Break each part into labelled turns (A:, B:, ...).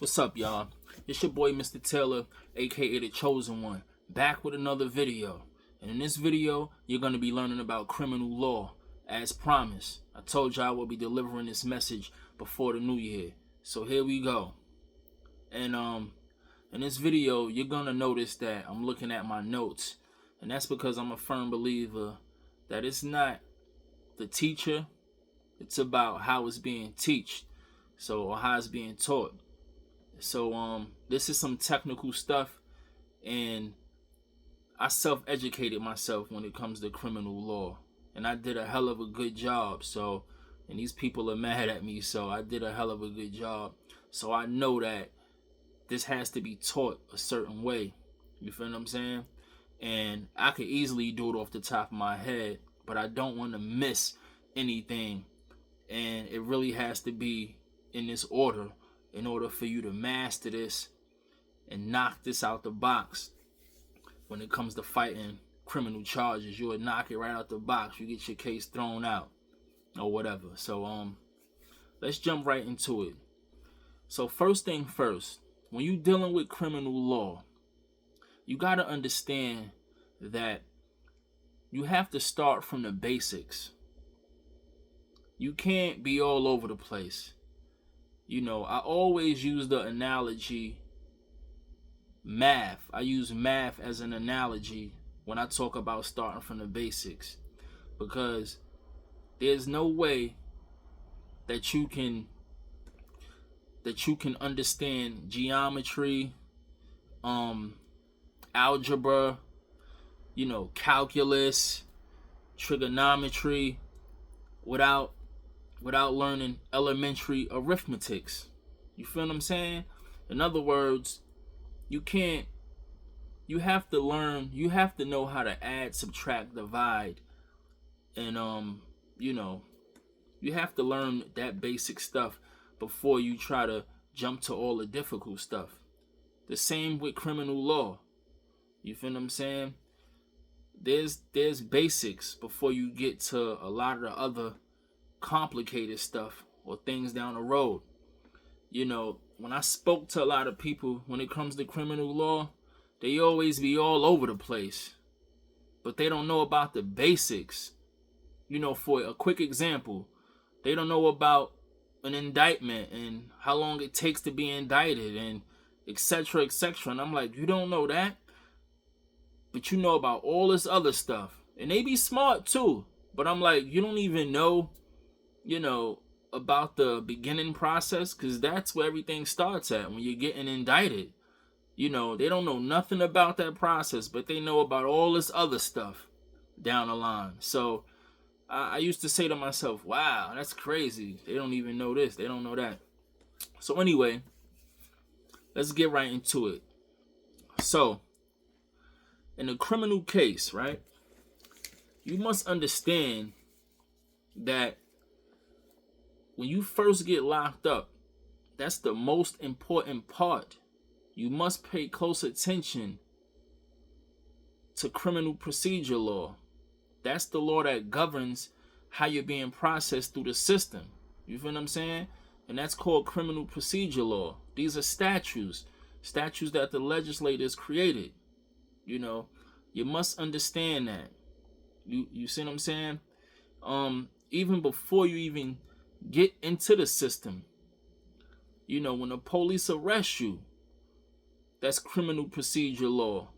A: What's up, y'all? It's your boy, Mr. Taylor, aka The Chosen One, back with another video. And in this video, you're going to be learning about criminal law. As promised, I told y'all I will be delivering this message before the new year. So here we go. And in this video, you're going to notice that I'm looking at my notes. And that's because I'm a firm believer that it's not the teacher, it's about how it's being taught. Or how it's being taught. So this is some technical stuff, and I self-educated myself when it comes to criminal law, and I did a hell of a good job. And these people are mad at me, so I did a hell of a good job. So I know that this has to be taught a certain way. You feel what I'm saying? And I could easily do it off the top of my head, but I don't want to miss anything, and it really has to be in this order in order for you to master this and knock this out the box. When it comes to fighting criminal charges, you would knock it right out the box. You get your case thrown out or whatever. So let's jump right into it. So first thing first, when you're dealing with criminal law, you got to understand that you have to start from the basics. You can't be all over the place. You know, I always use the analogy math. I use math as an analogy when I talk about starting from the basics, because there's no way that you can understand geometry, algebra, calculus, trigonometry without learning elementary arithmetics. You feel what I'm saying? In other words, you have to know how to add, subtract, divide, and you have to learn that basic stuff before you try to jump to all the difficult stuff. The same with criminal law. You feel what I'm saying? There's basics before you get to a lot of the other complicated stuff or things down the road. When I spoke to a lot of people when it comes to criminal law, they always be all over the place, but they don't know about the basics. For a quick example, they don't know about an indictment and how long it takes to be indicted and etc., etc. And I'm like, you don't know that, but you know about all this other stuff. And they be smart too, but I'm like, you don't even know about the beginning process, because that's where everything starts at when you're getting indicted. They don't know nothing about that process, but they know about all this other stuff down the line. So I used to say to myself, wow, that's crazy. They don't even know this. They don't know that. So anyway, let's get right into it. So in a criminal case, right, you must understand that when you first get locked up, that's the most important part. You must pay close attention to criminal procedure law. That's the law that governs how you're being processed through the system. You feel what I'm saying? And that's called criminal procedure law. These are statutes that the legislators created. You must understand that. You see what I'm saying? Even before you even get into the system, when the police arrest you, that's criminal procedure law.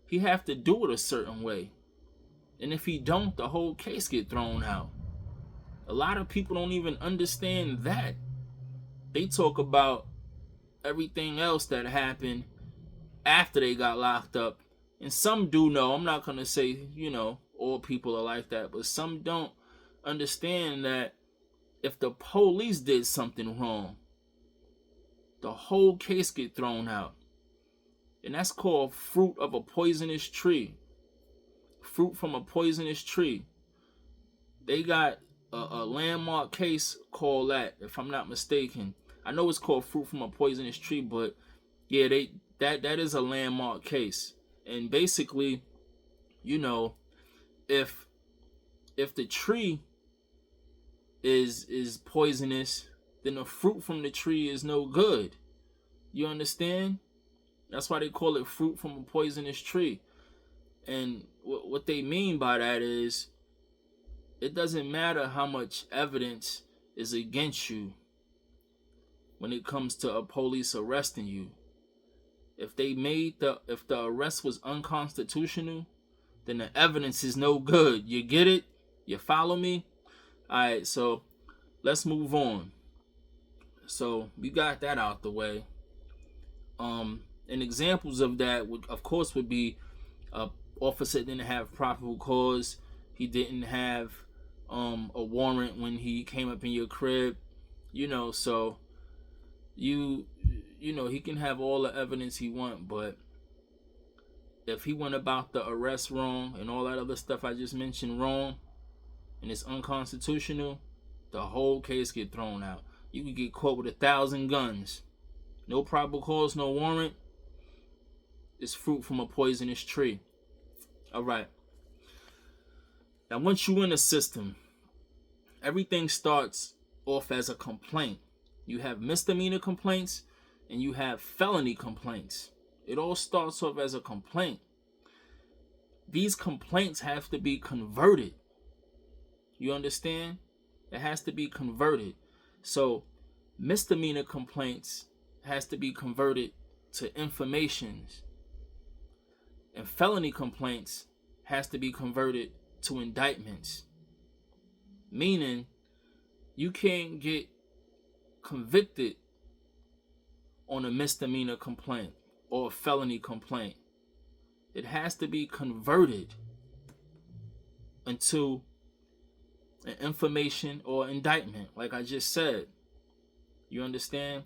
A: He have to do it a certain way, and if he don't, the whole case get thrown out. A lot of people don't even understand that. They talk about everything else that happened after they got locked up, and some do know. I'm not gonna say all people are like that, but some don't understand that if the police did something wrong, the whole case get thrown out. And that's called fruit of a poisonous tree. Fruit from a poisonous tree. They got a landmark case called that, if I'm not mistaken. I know it's called fruit from a poisonous tree, but yeah, that is a landmark case. And basically, if the tree is poisonous, then the fruit from the tree is no good. You understand? That's why they call it fruit from a poisonous tree. And what they mean by that is, it doesn't matter how much evidence is against you when it comes to a police arresting you. If the arrest was unconstitutional, then the evidence is no good. You get it? You follow me? Alright, so let's move on. So we got that out the way. And examples of that would be a officer didn't have probable cause. He didn't have a warrant when he came up in your crib. So he can have all the evidence he want, but if he went about the arrest wrong and all that other stuff I just mentioned wrong, and it's unconstitutional, the whole case get thrown out. You could get caught with 1,000 guns. No probable cause, no warrant. It's fruit from a poisonous tree. Alright. Now once you in the system, everything starts off as a complaint. You have misdemeanor complaints and you have felony complaints. It all starts off as a complaint. These complaints have to be converted. You understand? It has to be converted. So misdemeanor complaints has to be converted to informations. And felony complaints has to be converted to indictments. Meaning, you can't get convicted on a misdemeanor complaint or a felony complaint. It has to be converted into an information or indictment, like I just said. You understand?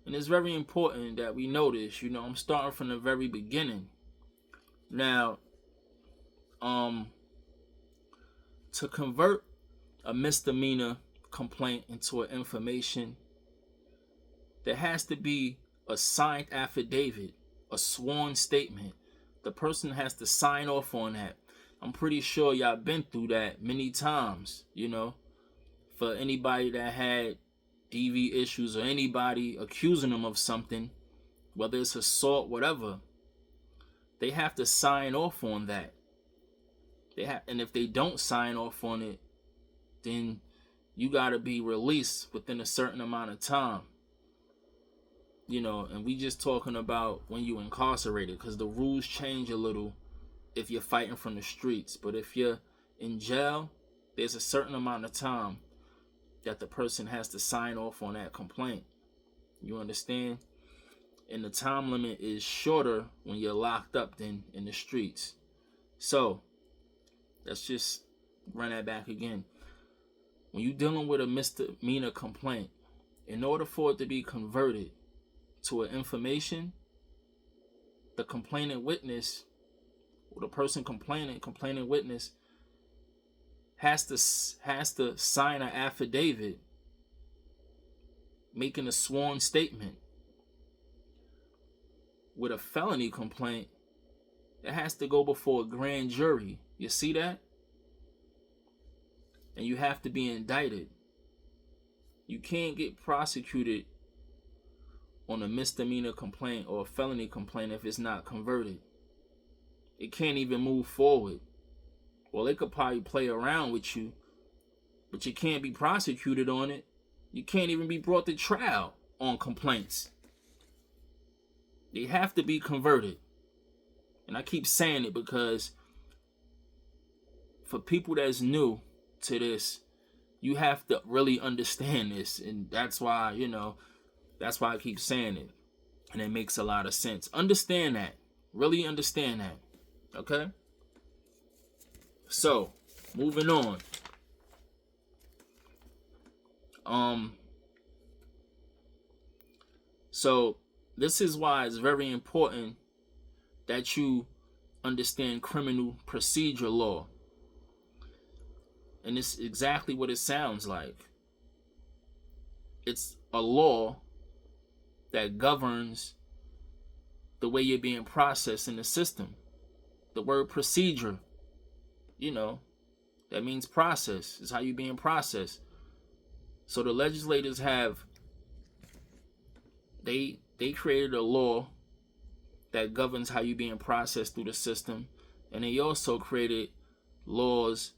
A: And it's very important that we know this. I'm starting from the very beginning. Now, to convert a misdemeanor complaint into an information, there has to be a signed affidavit, a sworn statement. The person has to sign off on that. I'm pretty sure y'all been through that many times, for anybody that had DV issues or anybody accusing them of something, whether it's assault, whatever, they have to sign off on that. And if they don't sign off on it, then you got to be released within a certain amount of time. And we just talking about when you incarcerated, because the rules change a little if you're fighting from the streets. But if you're in jail, there's a certain amount of time that the person has to sign off on that complaint. You understand? And the time limit is shorter when you're locked up than in the streets. So let's just run that back again. When you're dealing with a misdemeanor complaint, in order for it to be converted to an information, the complaining witness, or the person complaining witness, has to sign an affidavit making a sworn statement. With a felony complaint, it has to go before a grand jury. You see that? And you have to be indicted. You can't get prosecuted on a misdemeanor complaint or a felony complaint if it's not converted. It can't even move forward. Well, they could probably play around with you, but you can't be prosecuted on it. You can't even be brought to trial on complaints. They have to be converted. And I keep saying it because for people that's new to this, you have to really understand this. And that's why, that's why I keep saying it. And it makes a lot of sense. Understand that. Really understand that. Okay? So, moving on. So this is why it's very important that you understand criminal procedure law. And it's exactly what it sounds like. It's a law that governs the way you're being processed in the system. The word procedure, that means process. It's how you're being processed. So the legislators they they created a law that governs how you being processed through the system, and they also created laws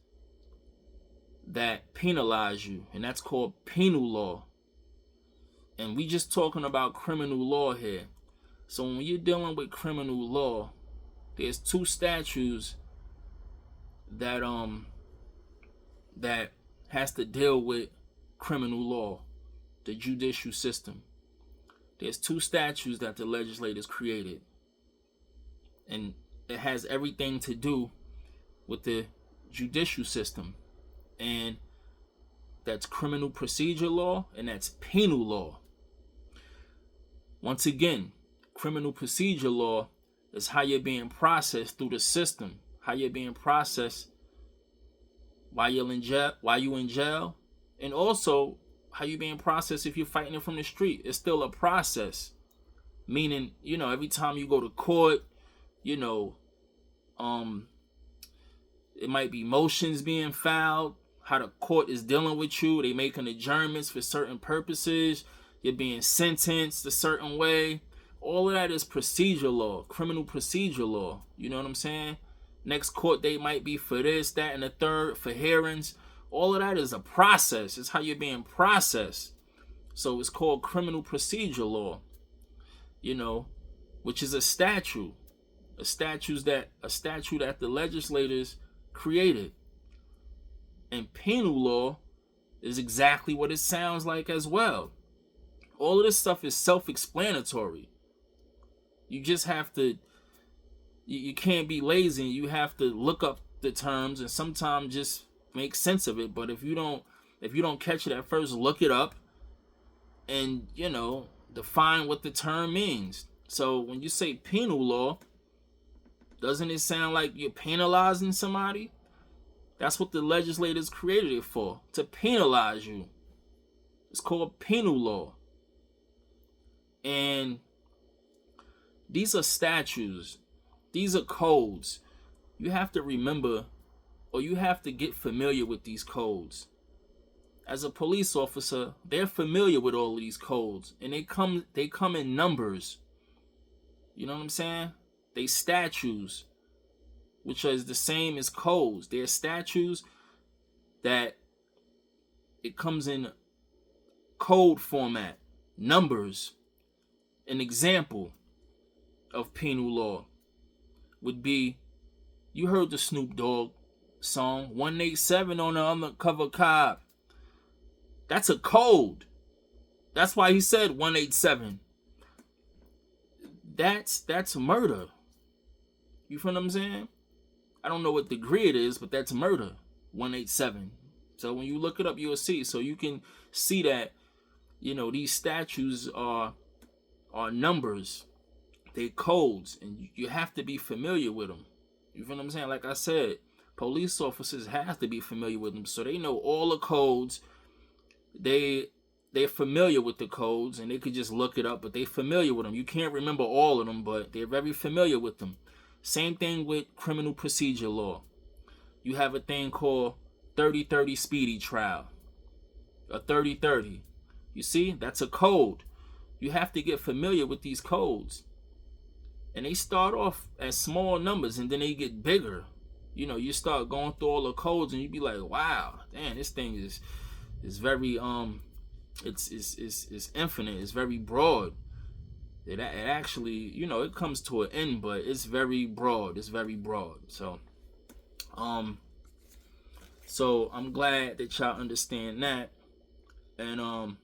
A: that penalize you, and that's called penal law. And we just talking about criminal law here. So when you're dealing with criminal law, there's two statutes that that has to deal with criminal law, the judicial system. There's two statutes that the legislators created, and it has everything to do with the judicial system, and that's criminal procedure law and that's penal law. Once again, criminal procedure law is how you're being processed through the system, how you're being processed while you're in jail, and also how you're being processed if you're fighting it from the street. It's still a process, meaning, every time you go to court, it might be motions being filed, how the court is dealing with you. They making adjournments for certain purposes. You're being sentenced a certain way. All of that is procedure law, criminal procedure law. You know what I'm saying? Next court date might be for this, that, and the third, for hearings. All of that is a process. It's how you're being processed. So it's called criminal procedure law, which is a statute. A statute that the legislators created. And penal law is exactly what it sounds like as well. All of this stuff is self-explanatory. You just have to, you can't be lazy. You have to look up the terms and sometimes just make sense of it. But if you don't catch it at first, look it up and, define what the term means. So when you say penal law, doesn't it sound like you're penalizing somebody? That's what the legislators created it for, to penalize you. It's called penal law. And these are statutes. These are codes. You have to remember, or you have to get familiar with these codes. As a police officer, they're familiar with all of these codes, and they come in numbers. You know what I'm saying? They statutes, which is the same as codes. They're statutes that it comes in code format, numbers. An example of penal law would be, you heard the Snoop Dogg song, 187 on the undercover cop. That's a code. That's why he said 187. That's murder. You feel what I'm saying? I don't know what degree it is, but that's murder. 187. So when you look it up, you'll see. So you can see that, these statutes are numbers. They're codes, and you have to be familiar with them. You feel what I'm saying? Like I said, police officers have to be familiar with them, so they know all the codes. They're familiar with the codes, and they could just look it up, but they're familiar with them. You can't remember all of them, but they're very familiar with them. Same thing with criminal procedure law. You have a thing called 30-30 speedy trial. A 30-30. You see? That's a code. You have to get familiar with these codes. And they start off as small numbers, and then they get bigger. You start going through all the codes, and you be like, wow, damn, this thing is very it's infinite. It's very broad. It actually, it comes to an end, but it's very broad. It's very broad. So I'm glad that y'all understand that. And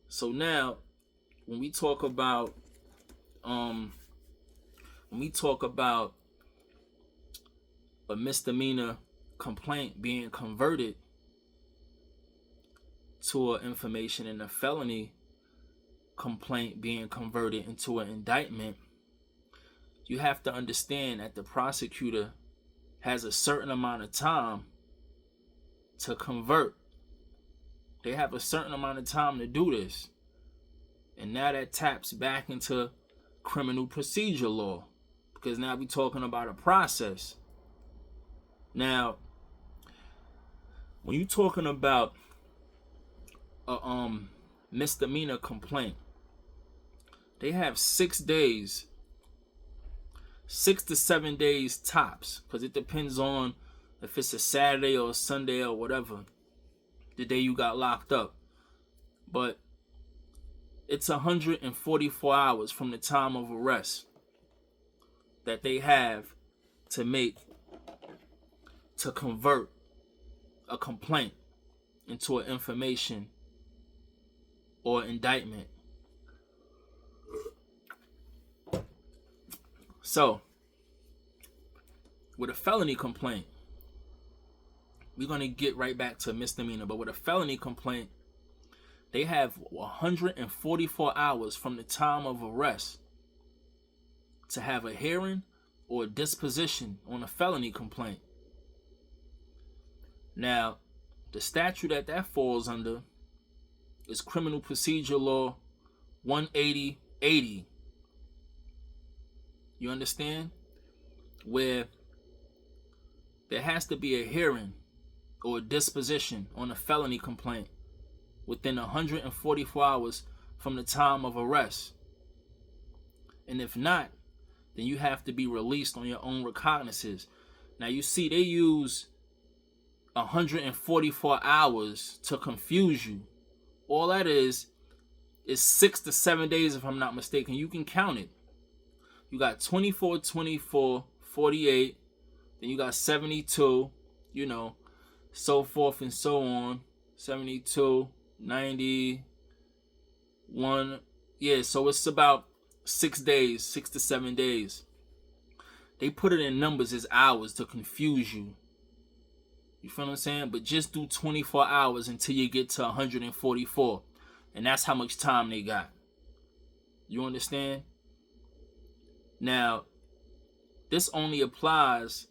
A: so now when we talk about a misdemeanor complaint being converted to an information and a felony complaint being converted into an indictment, you have to understand that the prosecutor has a certain amount of time to convert. They have a certain amount of time to do this. And now that taps back into criminal procedure law, because now we're talking about a process. Now, when you're talking about a misdemeanor complaint, they have 6 days, 6 to 7 days tops, because it depends on if it's a Saturday or a Sunday or whatever, the day you got locked up. But it's 144 hours from the time of arrest that they have to convert a complaint into an information or indictment. So, with a felony complaint, we're going to get right back to misdemeanor, but with a felony complaint, they have 144 hours from the time of arrest to have a hearing or a disposition on a felony complaint. Now, the statute that falls under is Criminal Procedure Law 180-80. You understand? Where there has to be a hearing or a disposition on a felony complaint within 144 hours from the time of arrest. And if not, then you have to be released on your own recognizances. Now you see they use 144 hours to confuse you. All that is 6 to 7 days, if I'm not mistaken. You can count it. You got 24, 24, 48, then you got 72, you know, so forth and so on. 72, 91. Yeah, so it's about 6 days, 6 to 7 days. They put it in numbers as hours to confuse you. You feel what I'm saying? But just do 24 hours until you get to 144. And that's how much time they got. You understand? Now, this only applies,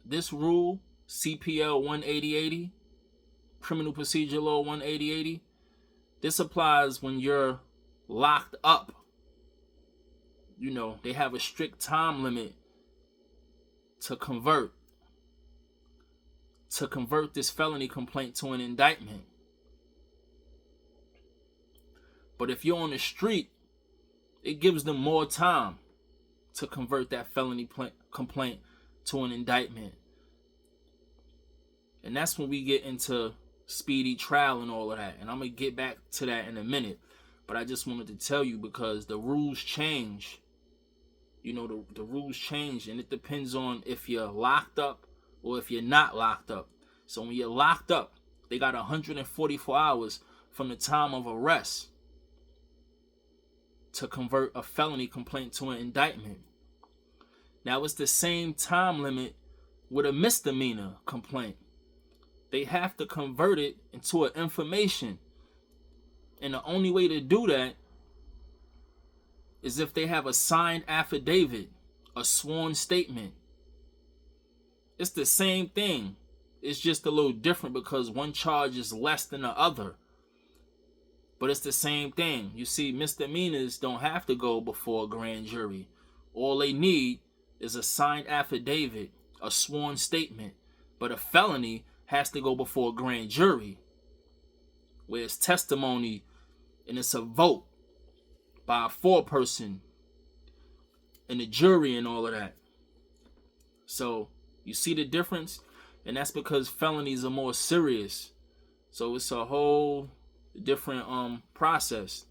A: this rule, CPL 180-80, Criminal Procedure Law 180-80, this applies when you're locked up. You know, they have a strict time limit to convert this felony complaint to an indictment. But if you're on the street, it gives them more time to convert that felony complaint to an indictment. And that's when we get into speedy trial and all of that. And I'm going to get back to that in a minute. But I just wanted to tell you because the rules change. You know, the rules change. And it depends on if you're locked up or if you're not locked up. So when you're locked up, they got 144 hours from the time of arrest to convert a felony complaint to an indictment. Now it's the same time limit with a misdemeanor complaint. They have to convert it into an information. And the only way to do that is if they have a signed affidavit, a sworn statement. It's the same thing. It's just a little different because one charge is less than the other. But it's the same thing. You see, misdemeanors don't have to go before a grand jury. All they need is a signed affidavit, a sworn statement. But a felony has to go before a grand jury, where it's testimony and it's a vote by a foreperson and the jury and all of that. So you see the difference? And that's because felonies are more serious. So it's a whole different process.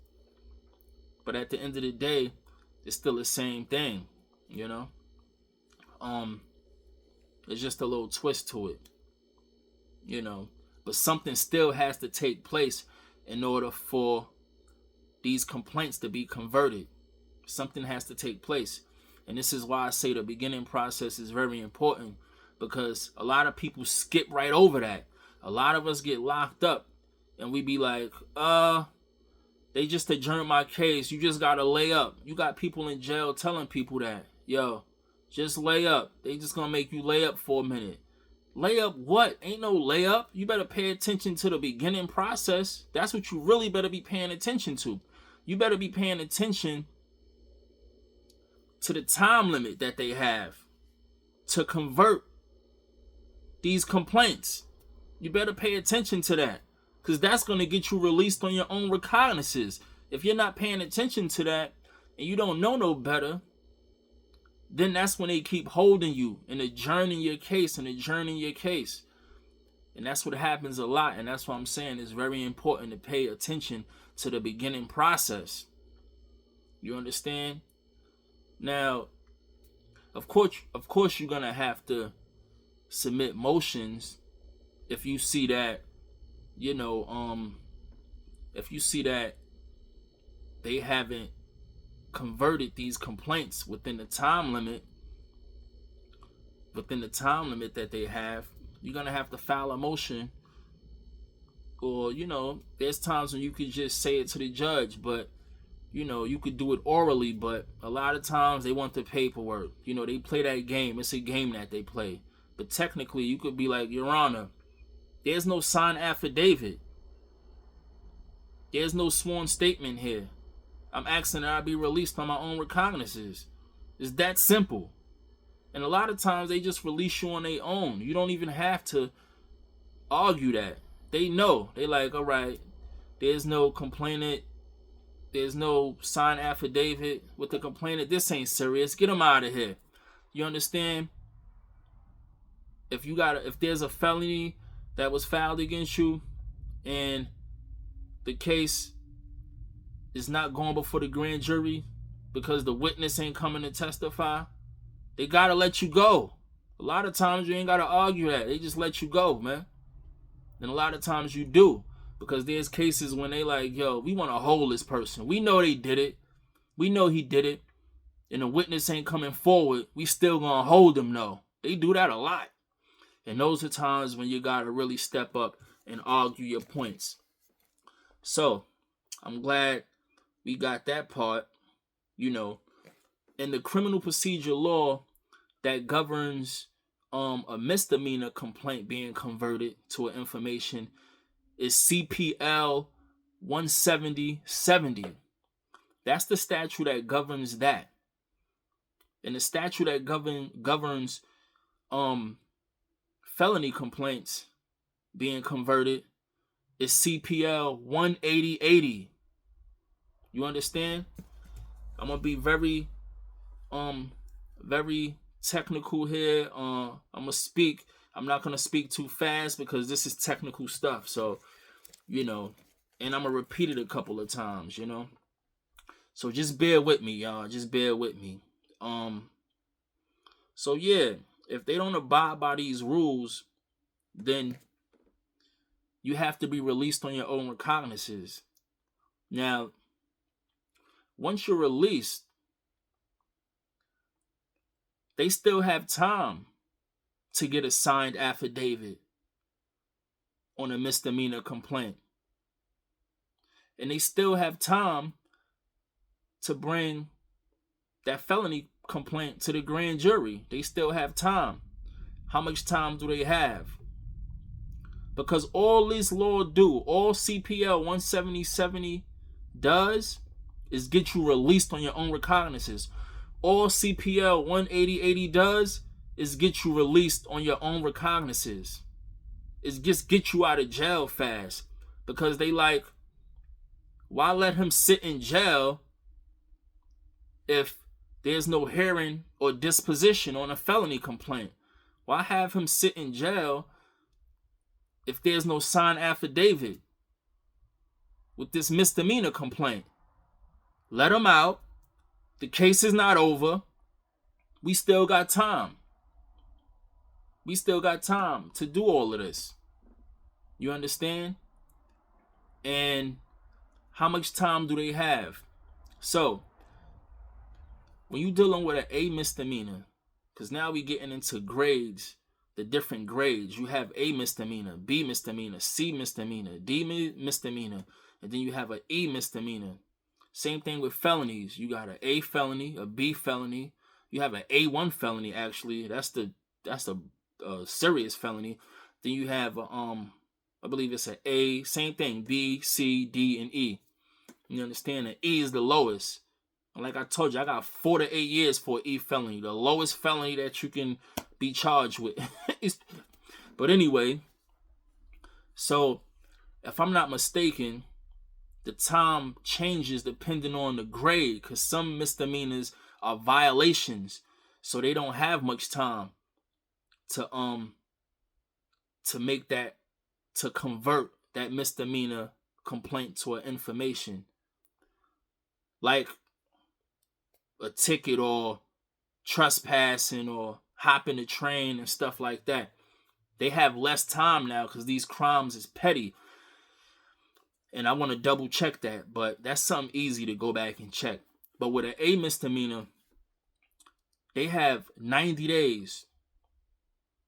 A: But at the end of the day, it's still the same thing, you know? There's just a little twist to it, you know? But something still has to take place in order for these complaints to be converted. Something has to take place. And this is why I say the beginning process is very important, because a lot of people skip right over that. A lot of us get locked up and we be like, they just adjourned my case. You just gotta lay up. You got people in jail telling people that, yo, just lay up. They just gonna make you lay up for a minute. Lay up what? Ain't no lay up. You better pay attention to the beginning process. That's what you really better be paying attention to. You better be paying attention to the time limit that they have to convert these complaints. You better pay attention to that, because that's going to get you released on your own recognizances. If you're not paying attention to that and you don't know no better, then that's when they keep holding you and adjourning your case and adjourning your case. And that's what happens a lot. And that's why I'm saying it's very important to pay attention to the beginning process. You understand? Now, of course you're going to have to submit motions if you see that, if you see that they haven't converted these complaints within the time limit that they have. You're gonna have to file a motion, or there's times when you could just say it to the judge, but you could do it orally. But a lot of times they want the paperwork. They play that game. It's a game that they play. But technically, you could be like, Your Honor, there's no signed affidavit. There's no sworn statement here. I'm asking that I be released on my own recognizances. It's that simple. And a lot of times they just release you on their own. You don't even have to argue that. They know. They like, all right, there's no complainant. There's no signed affidavit with the complainant. This ain't serious. Get them out of here. You understand? If there's a felony that was filed against you and the case is not going before the grand jury because the witness ain't coming to testify, they gotta let you go. A lot of times you ain't gotta argue that. They just let you go, man. And a lot of times you do, because there's cases when they like, yo, we want to hold this person. We know they did it. We know he did it. And the witness ain't coming forward. We still gonna hold him, though. They do that a lot. And those are times when you gotta really step up and argue your points. So, I'm glad we got that part. In the criminal procedure law that governs a misdemeanor complaint being converted to an information is CPL 170-70. That's the statute that governs that. And the statute that governs felony complaints being converted is CPL 180-80. You understand? I'm gonna be very technical here. I'm not gonna speak too fast because this is technical stuff. So, and I'm gonna repeat it a couple of times, So just bear with me, y'all. Just bear with me. So yeah, if they don't abide by these rules, then you have to be released on your own recognizances. Now, once you're released, they still have time to get a signed affidavit on a misdemeanor complaint. And they still have time to bring that felony complaint to the grand jury. They still have time. How much time do they have? Because all this law all CPL 170-70 does is get you released on your own recognizances. All CPL 180-80 does is get you released on your own recognizances. It's just get you out of jail fast. Because they like, why let him sit in jail if there's no hearing or disposition on a felony complaint? Why have him sit in jail if there's no signed affidavit with this misdemeanor complaint? Let him out. The case is not over. We still got time. We still got time to do all of this. You understand? And how much time do they have? So, when you're dealing with an A misdemeanor, because now we're getting into grades, the different grades. You have A misdemeanor, B misdemeanor, C misdemeanor, D misdemeanor, and then you have an E misdemeanor. Same thing with felonies. You got an A felony, a B felony. You have an A1 felony, actually. That's the serious felony. Then you have I believe it's an A. Same thing, B, C, D, and E. You understand that E is the lowest. And like I told you, I got 4 to 8 years for an E felony, the lowest felony that you can be charged with. But anyway, so if I'm not mistaken, the time changes depending on the grade, because some misdemeanors are violations, so they don't have much time to make that, to convert that misdemeanor complaint to an information, like a ticket or trespassing or hopping the train and stuff like that. They have less time now because these crimes is petty. And I want to double check that, but that's something easy to go back and check. But with an A misdemeanor, they have 90 days.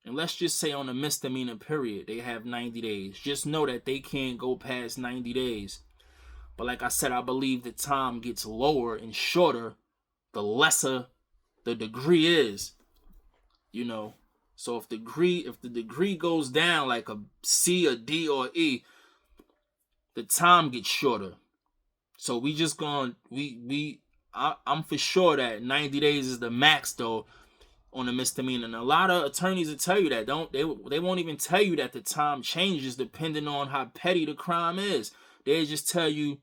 A: And let's just say on a misdemeanor period, they have 90 days. Just know that they can't go past 90 days. But like I said, I believe the time gets lower and shorter the lesser the degree is. You know, so if the degree goes down like a C, a D, or E, the time gets shorter. So we just going I'm for sure that 90 days is the max though on a misdemeanor. And a lot of attorneys will tell you that. They won't even tell you that the time changes depending on how petty the crime is. They just tell you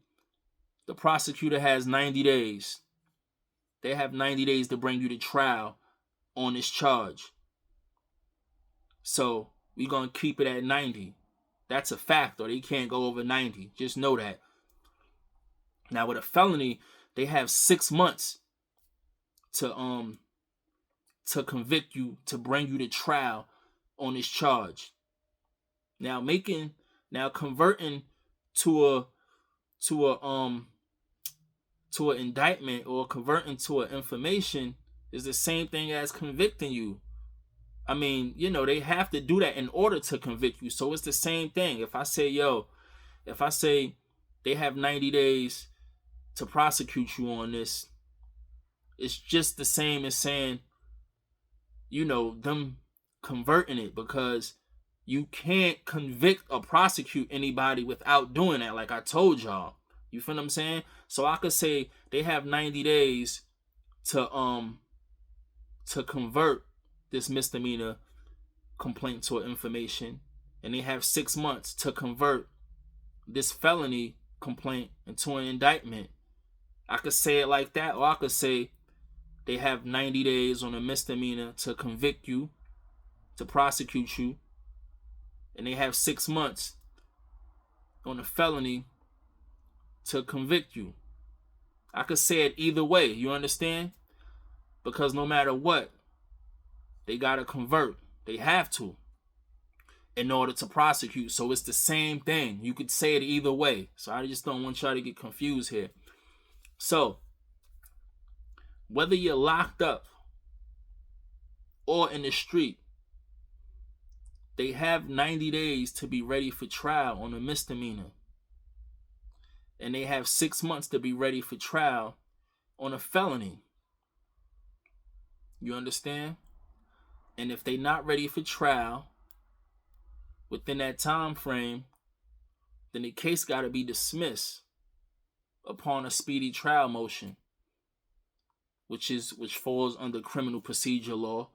A: the prosecutor has 90 days. They have 90 days to bring you to trial on this charge. So we're going to keep it at 90. That's a fact, or they can't go over 90. Just know that. Now with a felony, they have 6 months to convict you, to bring you to trial on this charge. Now converting to an indictment or converting to an information is the same thing as convicting you. I mean, you know, they have to do that in order to convict you. So it's the same thing. If I say they have 90 days to prosecute you on this, it's just the same as saying, you know, them converting it, because you can't convict or prosecute anybody without doing that, like I told y'all. You feel what I'm saying? So I could say they have 90 days to convert this misdemeanor complaint to an information, and they have 6 months to convert this felony complaint into an indictment. I could say it like that, or I could say they have 90 days on a misdemeanor to convict you, to prosecute you, and they have 6 months on a felony to convict you. I could say it either way, you understand? Because no matter what, they gotta convert. They have to in order to prosecute. So it's the same thing. You could say it either way. So I just don't want y'all to get confused here. So whether you're locked up or in the street, they have 90 days to be ready for trial on a misdemeanor. And they have 6 months to be ready for trial on a felony. You understand? And if they're not ready for trial within that time frame, then the case got to be dismissed upon a speedy trial motion, which falls under criminal procedure law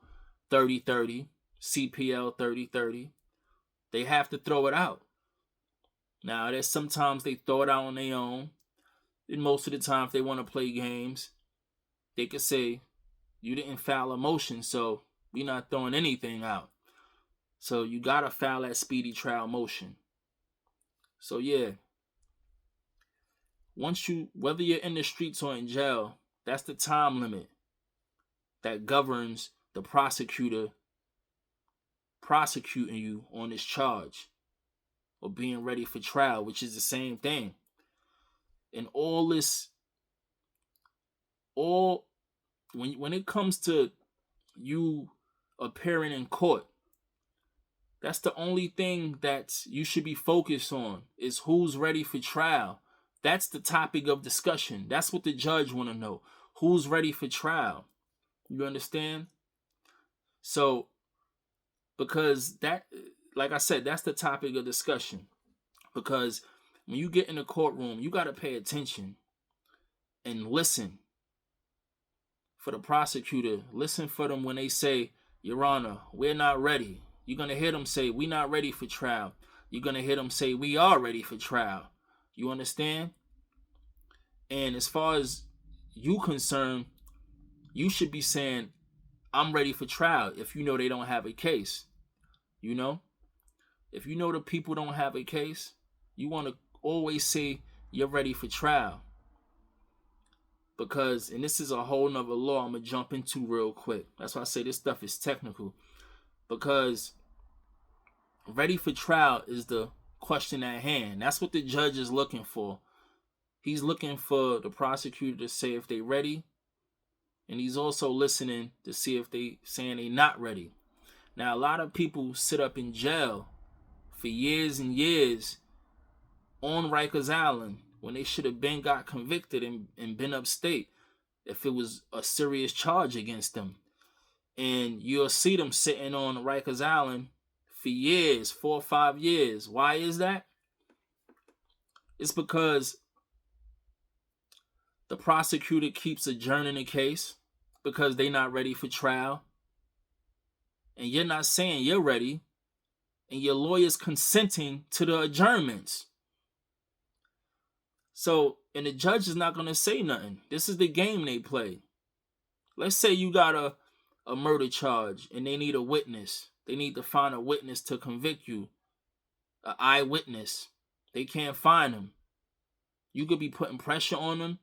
A: 3030, CPL 3030. They have to throw it out. Now, there's sometimes they throw it out on their own. And most of the time, if they want to play games, they could say, you didn't file a motion, so we're not throwing anything out. So you got to file that speedy trial motion. So yeah, whether you're in the streets or in jail, that's the time limit that governs the prosecutor prosecuting you on this charge or being ready for trial, which is the same thing. And when it comes to you appearing in court, that's the only thing that you should be focused on, is who's ready for trial. That's the topic of discussion. That's what the judge want to know. Who's ready for trial? You understand? So, because that, like I said, that's the topic of discussion. Because when you get in the courtroom, you got to pay attention and listen for the prosecutor. Listen for them when they say, Your Honor, we're not ready. You're going to hear them say, we're not ready for trial. You're going to hear them say, we are ready for trial. You understand? And as far as you concerned, you should be saying, I'm ready for trial if you know they don't have a case. You know? If you know the people don't have a case, you want to always say you're ready for trial. Because, and this is a whole nother law I'm going to jump into real quick. That's why I say this stuff is technical. Because ready for trial is the question at hand. That's what the judge is looking for. He's looking for the prosecutor to say if they ready. And he's also listening to see if they saying they not ready. Now, a lot of people sit up in jail for years and years on Rikers Island when they should have been got convicted and been upstate if it was a serious charge against them. And you'll see them sitting on Rikers Island for years, 4 or 5 years. Why is that? It's because the prosecutor keeps adjourning the case because they're not ready for trial. And you're not saying you're ready. And your lawyer's consenting to the adjournments. So, and the judge is not going to say nothing. This is the game they play. Let's say you got a murder charge and they need a witness. They need to find a witness to convict you. An eyewitness. They can't find him. You could be putting pressure on them.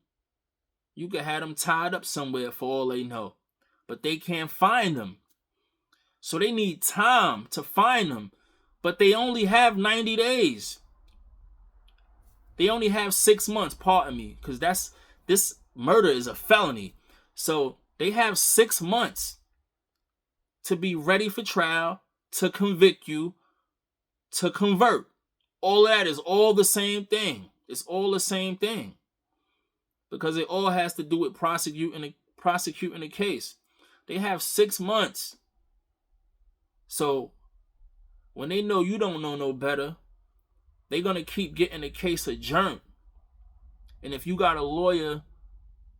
A: You could have them tied up somewhere for all they know. But they can't find them. So they need time to find them. But they only have 90 days. They only have 6 months, pardon me, because this murder is a felony. So they have 6 months to be ready for trial, to convict you, to convert. All that is all the same thing. It's all the same thing. Because it all has to do with prosecuting the case. They have 6 months. So when they know you don't know no better, they're going to keep getting the case adjourned. And if you got a lawyer,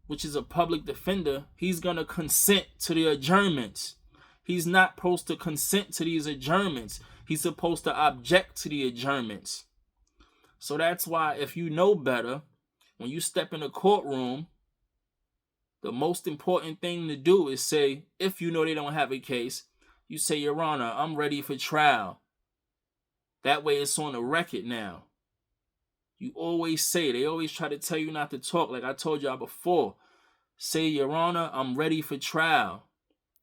A: which is a public defender, he's going to consent to the adjournments. He's not supposed to consent to these adjournments. He's supposed to object to the adjournments. So that's why if you know better, when you step in a courtroom, the most important thing to do is say, if you know they don't have a case, you say, Your Honor, I'm ready for trial. That way it's on the record now. You always say, they always try to tell you not to talk like I told y'all before. Say, Your Honor, I'm ready for trial.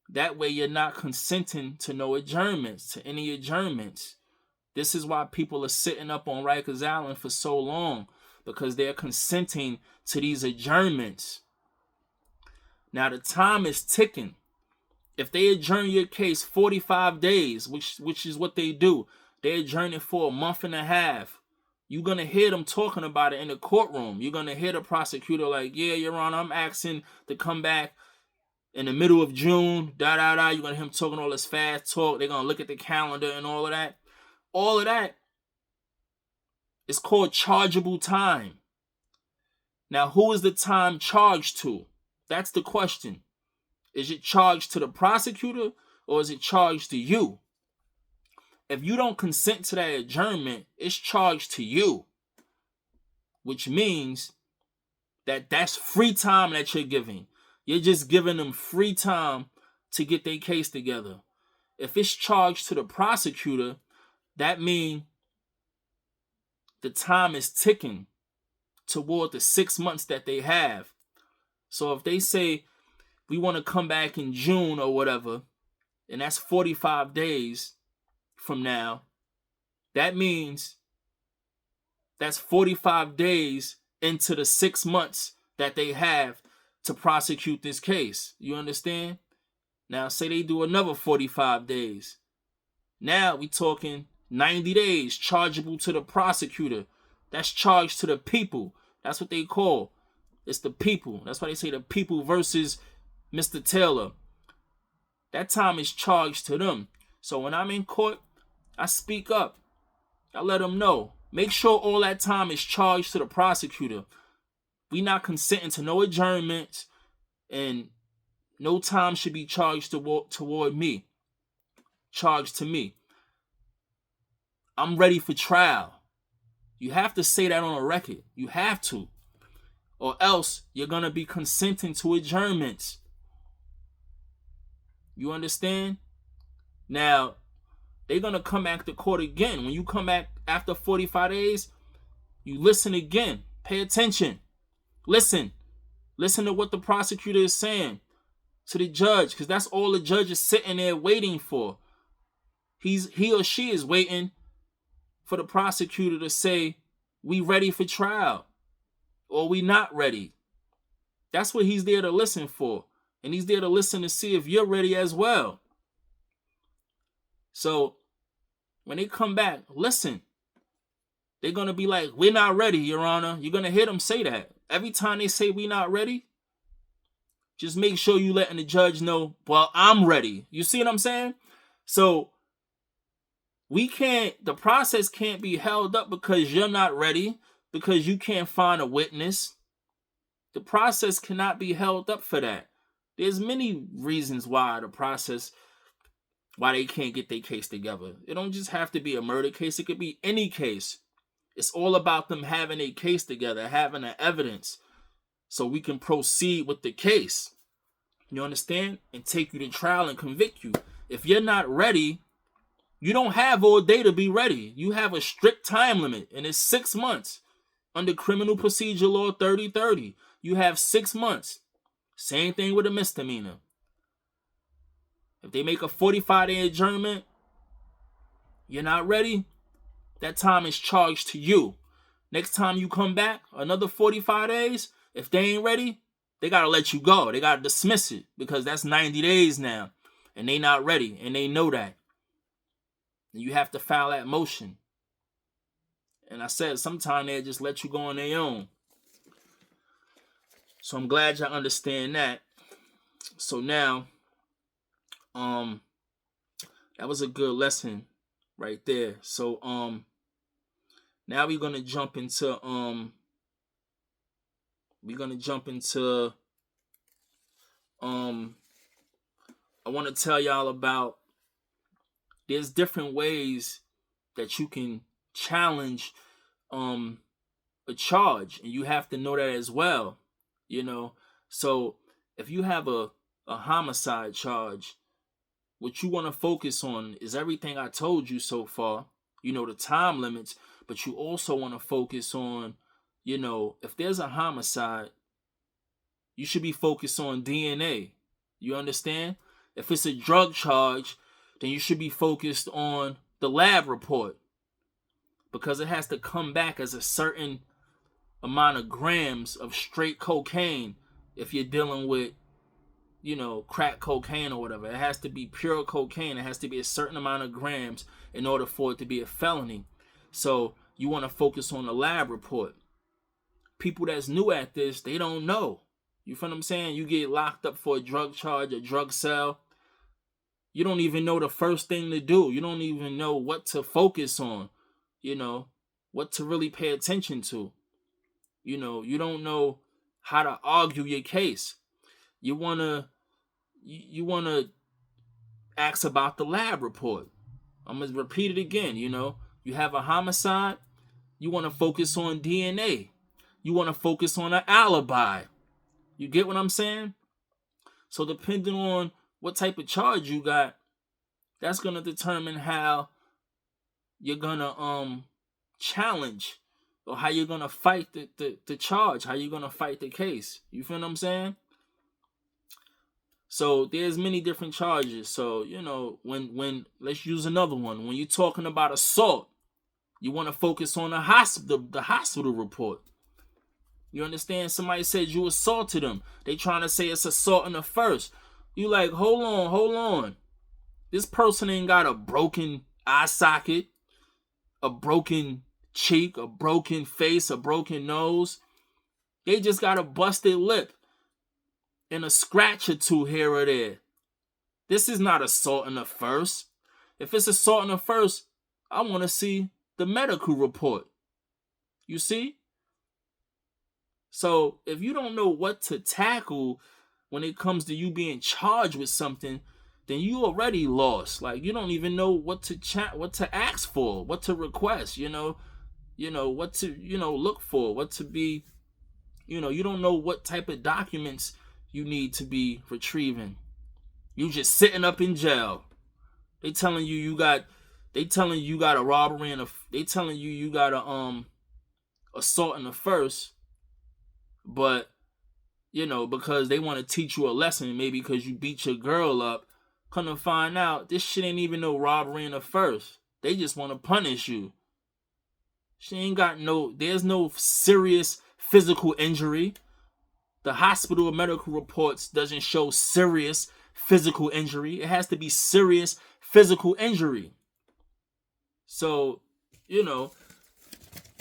A: That way you're not consenting to no adjournments, to any adjournments. This is why people are sitting up on Rikers Island for so long, because they're consenting to these adjournments. Now the time is ticking. If they adjourn your case 45 days, which is what they do, they adjourn it for a month and a half. You're going to hear them talking about it in the courtroom. You're going to hear the prosecutor like, yeah, Your Honor, I'm asking to come back in the middle of June, You're going to hear him talking all this fast talk. They're going to look at the calendar and all of that. All of that is called chargeable time. Now, who is the time charged to? That's the question. Is it charged to the prosecutor or is it charged to you? If you don't consent to that adjournment, it's charged to you, which means that that's free time that you're giving. You're just giving them free time to get their case together. If it's charged to the prosecutor, that means the time is ticking toward the 6 months that they have. So if they say, we want to come back in June or whatever, and that's 45 days from now, that means that's 45 days into the 6 months that they have to prosecute this case. You understand? Now, say they do another 45 days. Now we talking 90 days chargeable to the prosecutor. That's charged to the people. That's what they call. It's the people. That's why they say the people versus Mr. Taylor. That time is charged to them. So when I'm in court, I speak up. I let them know. Make sure all that time is charged to the prosecutor. We not consenting to no adjournments, and no time should be charged toward me. Charged to me. I'm ready for trial. You have to say that on a record. You have to. or else you're going to be consenting to adjournments. You understand? Now, they're going to come back to court again. When you come back after 45 days, you listen again. Pay attention. Listen. Listen to what the prosecutor is saying to the judge, because that's all the judge is sitting there waiting for. He or she is waiting for the prosecutor to say, we ready for trial, or we not ready. That's what he's there to listen for. And he's there to listen to see if you're ready as well. So when they come back, listen. They're going to be like, we're not ready, Your Honor. You're going to hear them say that. Every time they say we not ready, just make sure you letting the judge know, well, I'm ready. You see what I'm saying? So the process can't be held up because you're not ready, because you can't find a witness. The process cannot be held up for that. There's many reasons why why they can't get their case together. It don't just have to be a murder case. It could be any case. It's all about them having a case together, having the evidence, so we can proceed with the case. You understand? And take you to trial and convict you. If you're not ready, you don't have all day to be ready. You have a strict time limit, and it's 6 months. Under Criminal Procedure Law 3030, you have 6 months. Same thing with a misdemeanor. If they make a 45-day adjournment, you're not ready, that time is charged to you. Next time you come back, another 45 days, if they ain't ready, they got to let you go. They got to dismiss it, because that's 90 days now, and they not ready, and they know that. And you have to file that motion. And I said, sometimes they just let you go on their own. So I'm glad y'all understand that. So now, that was a good lesson right there. So now we're gonna jump into I want to tell y'all about, there's different ways that you can challenge a charge, and you have to know that as well. You know, so if you have a homicide charge, what you want to focus on is everything I told you so far, you know, the time limits, but you also want to focus on, you know, if there's a homicide, you should be focused on DNA. You understand? If it's a drug charge, then you should be focused on the lab report, because it has to come back as a certain amount of grams of straight cocaine. If you're dealing with, you know, crack cocaine or whatever, it has to be pure cocaine. It has to be a certain amount of grams in order for it to be a felony. So you want to focus on the lab report. People that's new at this, they don't know. You feel what I'm saying? You get locked up for a drug charge, a drug cell. You don't even know the first thing to do. You don't even know what to focus on, you know, what to really pay attention to. You know, you don't know how to argue your case. You want to ask about the lab report. I'm going to repeat it again, you know. You have a homicide, you want to focus on DNA. You want to focus on an alibi. You get what I'm saying? So depending on what type of charge you got, that's going to determine how you're going to challenge, or how you're going to fight the charge, how you're going to fight the case. You feel what I'm saying? So there's many different charges. So, you know, when let's use another one. When you're talking about assault, you want to focus on the hospital report. You understand? Somebody said you assaulted them. They trying to say it's assault in the first. You like, hold on. This person ain't got a broken eye socket, a broken cheek, a broken face, a broken nose. They just got a busted lip and a scratch or two here or there. This is not assault in the first. If it's assault in the first, I want to see the medical report. You see? So if you don't know what to tackle when it comes to you being charged with something, then you already lost. Like, you don't even know what to ask for, what to request, you know what to, look for, what to be, You don't know what type of documents you need to be retrieving. You just sitting up in jail. They telling you you got a robbery and they telling you got a assault in the first, but because they want to teach you a lesson, maybe because you beat your girl up. Come to find out, this shit ain't even no robbery in the first. They just want to punish you. There's no serious physical injury. The hospital or medical reports doesn't show serious physical injury. It has to be serious physical injury. So,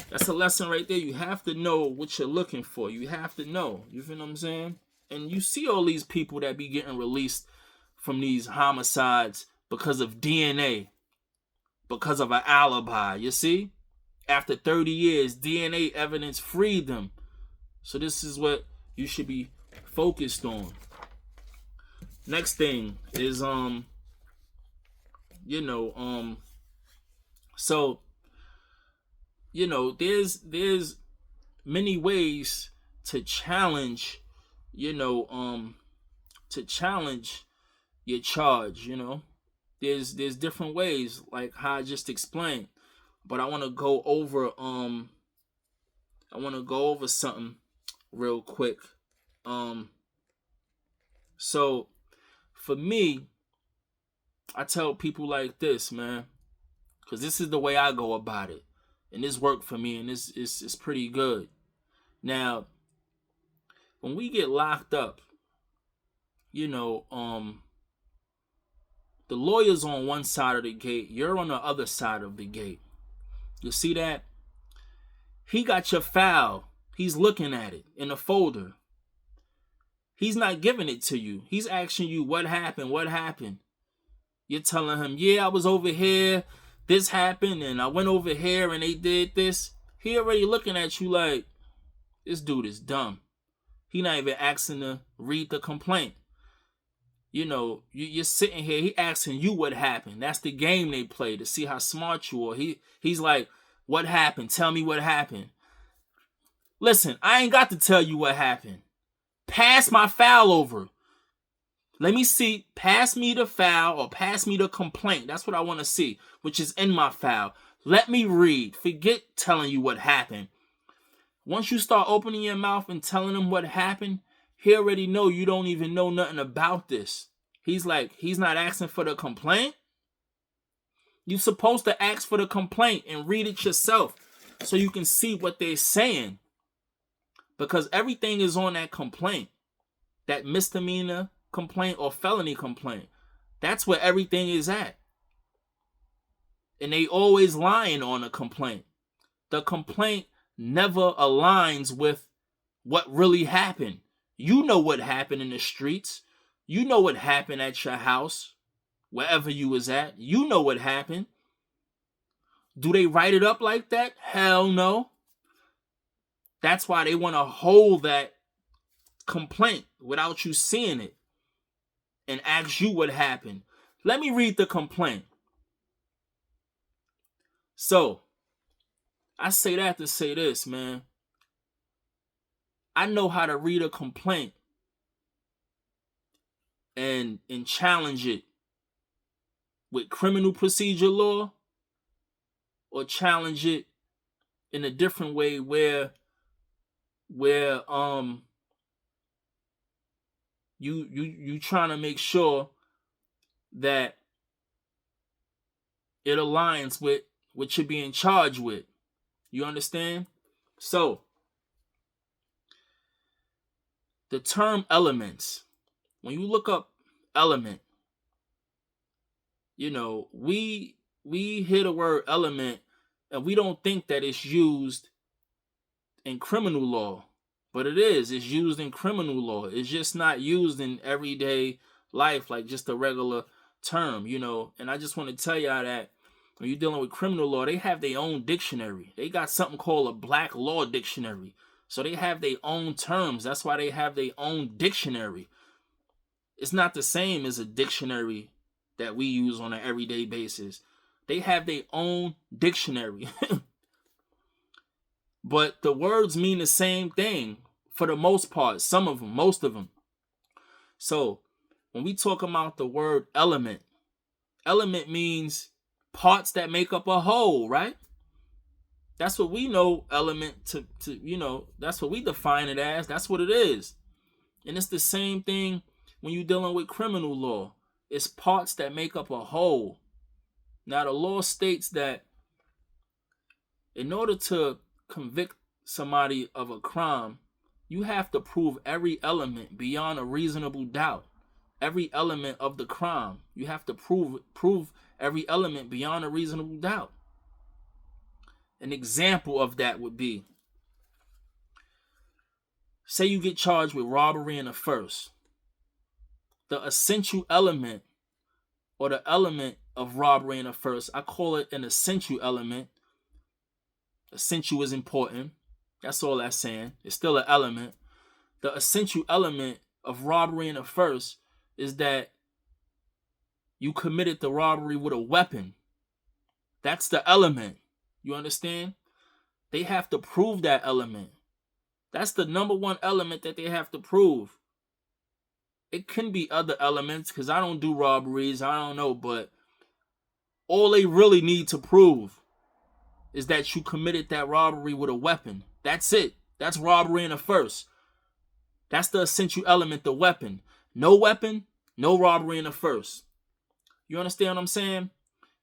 A: that's a lesson right there. You have to know what you're looking for. You have to know. You feel what I'm saying? And you see all these people that be getting released from these homicides because of DNA, because of an alibi. You see? After 30 years, DNA evidence freed them. So this is what you should be focused on. Next thing is so there's many ways to challenge your charge. There's different ways, like how I just explained, but I want to go over something real quick. So for me, I tell people like this, man, because this is the way I go about it, and this worked for me, and this is pretty good. Now, when we get locked up, the lawyer's on one side of the gate, you're on the other side of the gate. You see that? He got your file. He's looking at it in a folder. He's not giving it to you. He's asking you, what happened? What happened? You're telling him, yeah, I was over here. This happened, and I went over here, and they did this. He already looking at you like, this dude is dumb. He not even asking to read the complaint. You're sitting here. He asking you what happened. That's the game they play to see how smart you are. He's like, what happened? Tell me what happened. Listen, I ain't got to tell you what happened. Pass my file over. Let me see. Pass me the file or pass me the complaint. That's what I want to see, which is in my file. Let me read. Forget telling you what happened. Once you start opening your mouth and telling him what happened, he already know you don't even know nothing about this. He's not asking for the complaint. You're supposed to ask for the complaint and read it yourself so you can see what they're saying. Because everything is on that complaint. That misdemeanor complaint or felony complaint. That's where everything is at. And they always lying on a complaint. The complaint never aligns with what really happened. You know what happened in the streets. You know what happened at your house, wherever you was at. You know what happened. Do they write it up like that? Hell no. That's why they want to hold that complaint without you seeing it and ask you what happened. Let me read the complaint. So, I say that to say this, man. I know how to read a complaint and challenge it with criminal procedure law or challenge it in a different way where you trying to make sure that it aligns with what you're being charged with. You understand? So, the term elements, when you look up element, we hear the word element and we don't think that it's used in criminal law, but it is. It's used in criminal law. It's just not used in everyday life like just a regular term, And I just want to tell y'all that when you're dealing with criminal law, they have their own dictionary. They got something called a black law dictionary. So they have their own terms. That's why they have their own dictionary. It's not the same as a dictionary that we use on an everyday basis. They have their own dictionary. But the words mean the same thing For the most part, some of them, most of them. So when we talk about the word element, element means parts that make up a whole, right? That's what we know element to that's what we define it as. That's what it is. And it's the same thing when you're dealing with criminal law. It's parts that make up a whole. Now, the law states that in order to convict somebody of a crime, you have to prove every element beyond a reasonable doubt. Every element of the crime. You have to prove every element beyond a reasonable doubt. An example of that would be, say you get charged with robbery in the first. The essential element, or the element of robbery in the first, I call it an essential element. Essential is important. That's all that's saying. It's still an element. The essential element of robbery in the first is that you committed the robbery with a weapon. That's the element. You understand? They have to prove that element. That's the number one element that they have to prove. It can be other elements because I don't do robberies. I don't know. But all they really need to prove is that you committed that robbery with a weapon. That's it. That's robbery in the first. That's the essential element, the weapon. No weapon, no robbery in the first. You understand what I'm saying?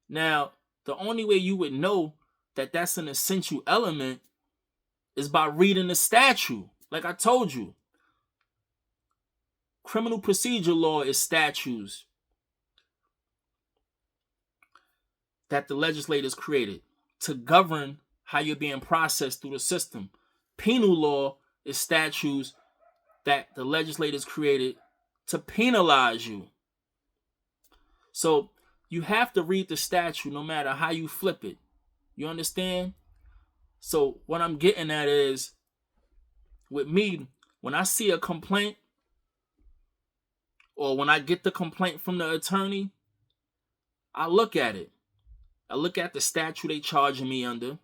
A: Now, the only way you would know that that's an essential element is by reading the statute. Like I told you, criminal procedure law is statutes that the legislators created to govern how you're being processed through the system. Penal law is statutes that the legislators created to penalize you. So you have to read the statute no matter how you flip it. You understand? So what I'm getting at is, with me, when I see a complaint, or when I get the complaint from the attorney, I look at it. I look at the statute they charging me under.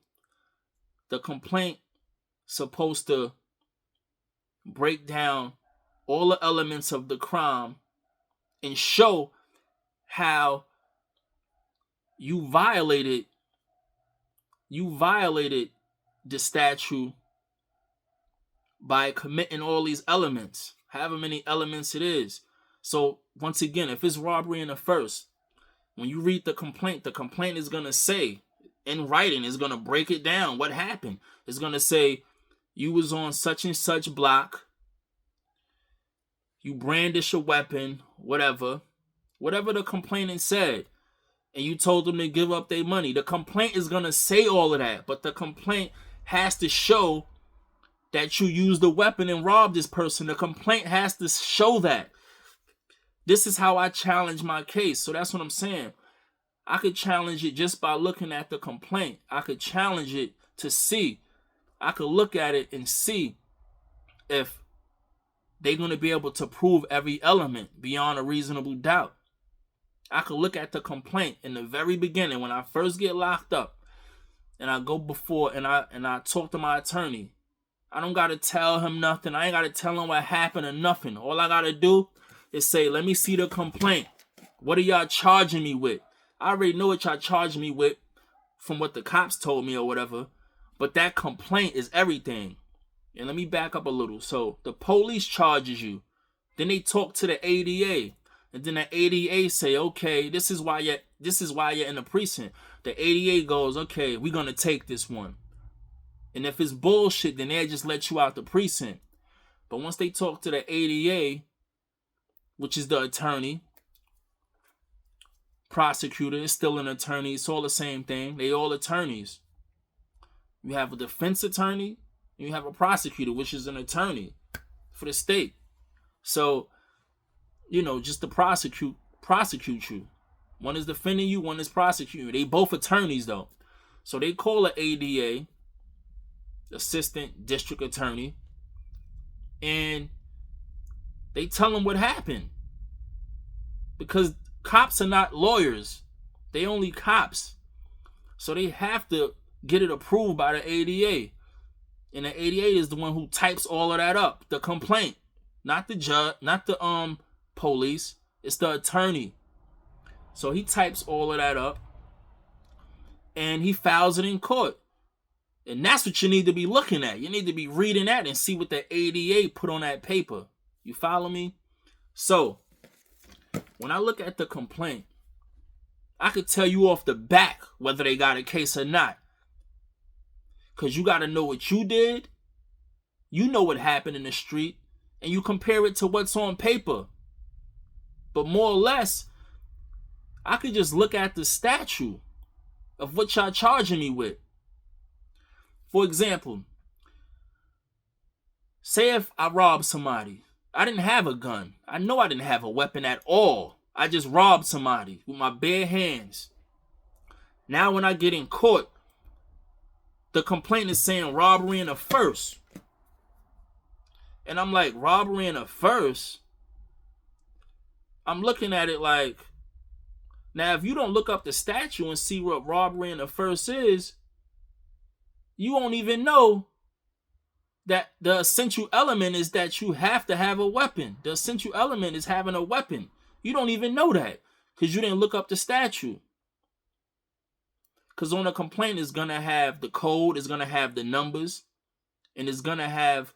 A: The complaint supposed to break down all the elements of the crime and show how you violated the statute by committing all these elements, however many elements it is. So once again, if it's robbery in the first, when you read the complaint is going to say, in writing, is going to break it down. What happened? It's going to say, you was on such and such block, you brandish a weapon, whatever the complainant said, and you told them to give up their money. The complaint is going to say all of that, but the complaint has to show that you used the weapon and robbed this person. The complaint has to show that. This is how I challenge my case. So that's what I'm saying. I could challenge it just by looking at the complaint. I could challenge it to see. I could look at it and see if they're going to be able to prove every element beyond a reasonable doubt. I could look at the complaint in the very beginning when I first get locked up, and I go before and I talk to my attorney. I don't got to tell him nothing. I ain't got to tell him what happened or nothing. All I got to do is say, let me see the complaint. What are y'all charging me with? I already know what y'all charging me with from what the cops told me or whatever, but that complaint is everything. And let me back up a little. So the police charges you. Then they talk to the ADA. And then the ADA say, okay, this is why you're in the precinct. The ADA goes, okay, we're going to take this one. And if it's bullshit, then they'll just let you out the precinct. But once they talk to the ADA, which is the attorney, prosecutor is still an attorney. It's all the same thing. They all attorneys. You have a defense attorney, and you have a prosecutor, which is an attorney for the state. So, just to prosecute you. One is defending you, one is prosecuting you. They both attorneys, though. So they call an ADA, assistant district attorney, and they tell them what happened. Because cops are not lawyers. They only cops. So they have to get it approved by the ADA. And the 88 is the one who types all of that up. The complaint. Not the judge, not the police. It's the attorney. So he types all of that up and he files it in court. And that's what you need to be looking at. You need to be reading that and see what the ADA put on that paper. You follow me? So, when I look at the complaint, I could tell you off the back whether they got a case or not. Because you got to know what you did. You know what happened in the street. And you compare it to what's on paper. But more or less, I could just look at the statute of what y'all charging me with. For example, say if I robbed somebody. I didn't have a gun. I know I didn't have a weapon at all. I just robbed somebody with my bare hands. Now when I get in court, the complaint is saying robbery in a first. And I'm like, robbery in a first? I'm looking at it like, now if you don't look up the statute and see what robbery in a first is, you won't even know that the essential element is that you have to have a weapon. The essential element is having a weapon. You don't even know that because you didn't look up the statute. Because on a complaint, it's going to have the code, it's going to have the numbers, and it's going to have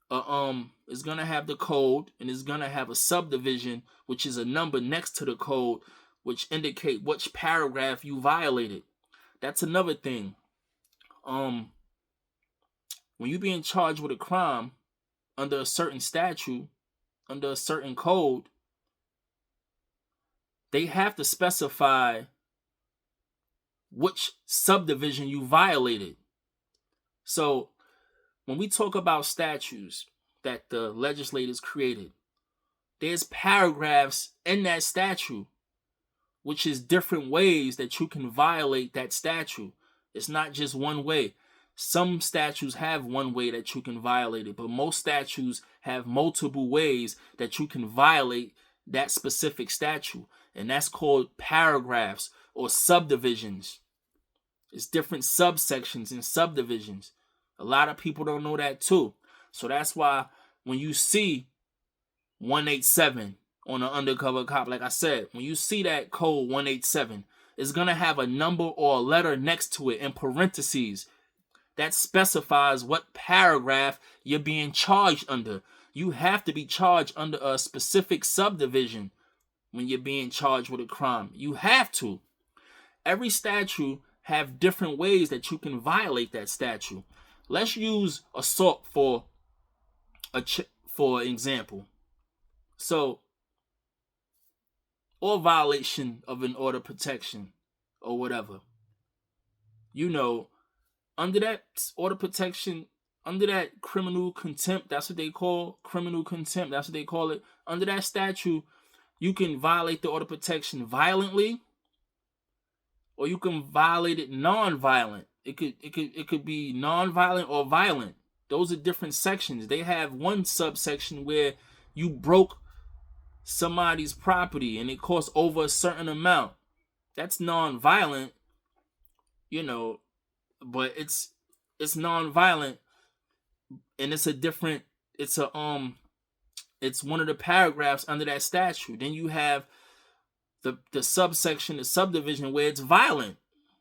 A: the code, and it's going to have a subdivision, which is a number next to the code, which indicate which paragraph you violated. That's another thing. When you're being charged with a crime under a certain statute, under a certain code, they have to specify which subdivision you violated. So when we talk about statutes that the legislators created, there's paragraphs in that statute, which is different ways that you can violate that statute. It's not just one way. Some statutes have one way that you can violate it, but most statutes have multiple ways that you can violate that specific statute. And that's called paragraphs or subdivisions. It's different subsections and subdivisions. A lot of people don't know that too. So that's why when you see 187 on an undercover cop, like I said, when you see that code 187, it's going to have a number or a letter next to it in parentheses that specifies what paragraph you're being charged under. You have to be charged under a specific subdivision when you're being charged with a crime. You have to. Every statute have different ways that you can violate that statute. Let's use assault for example. So, or violation of an order of protection or whatever. You know, under that order of protection, under that criminal contempt, that's what they call criminal contempt, that's what they call it. Under that statute, you can violate the order of protection violently, or you can violate it non-violent. It could be non-violent or violent. Those are different sections. They have one subsection where you broke somebody's property and it costs over a certain amount. That's non-violent, you know, but it's non-violent, and it's one of the paragraphs under that statute. Then you have the subsection, the subdivision where it's violent,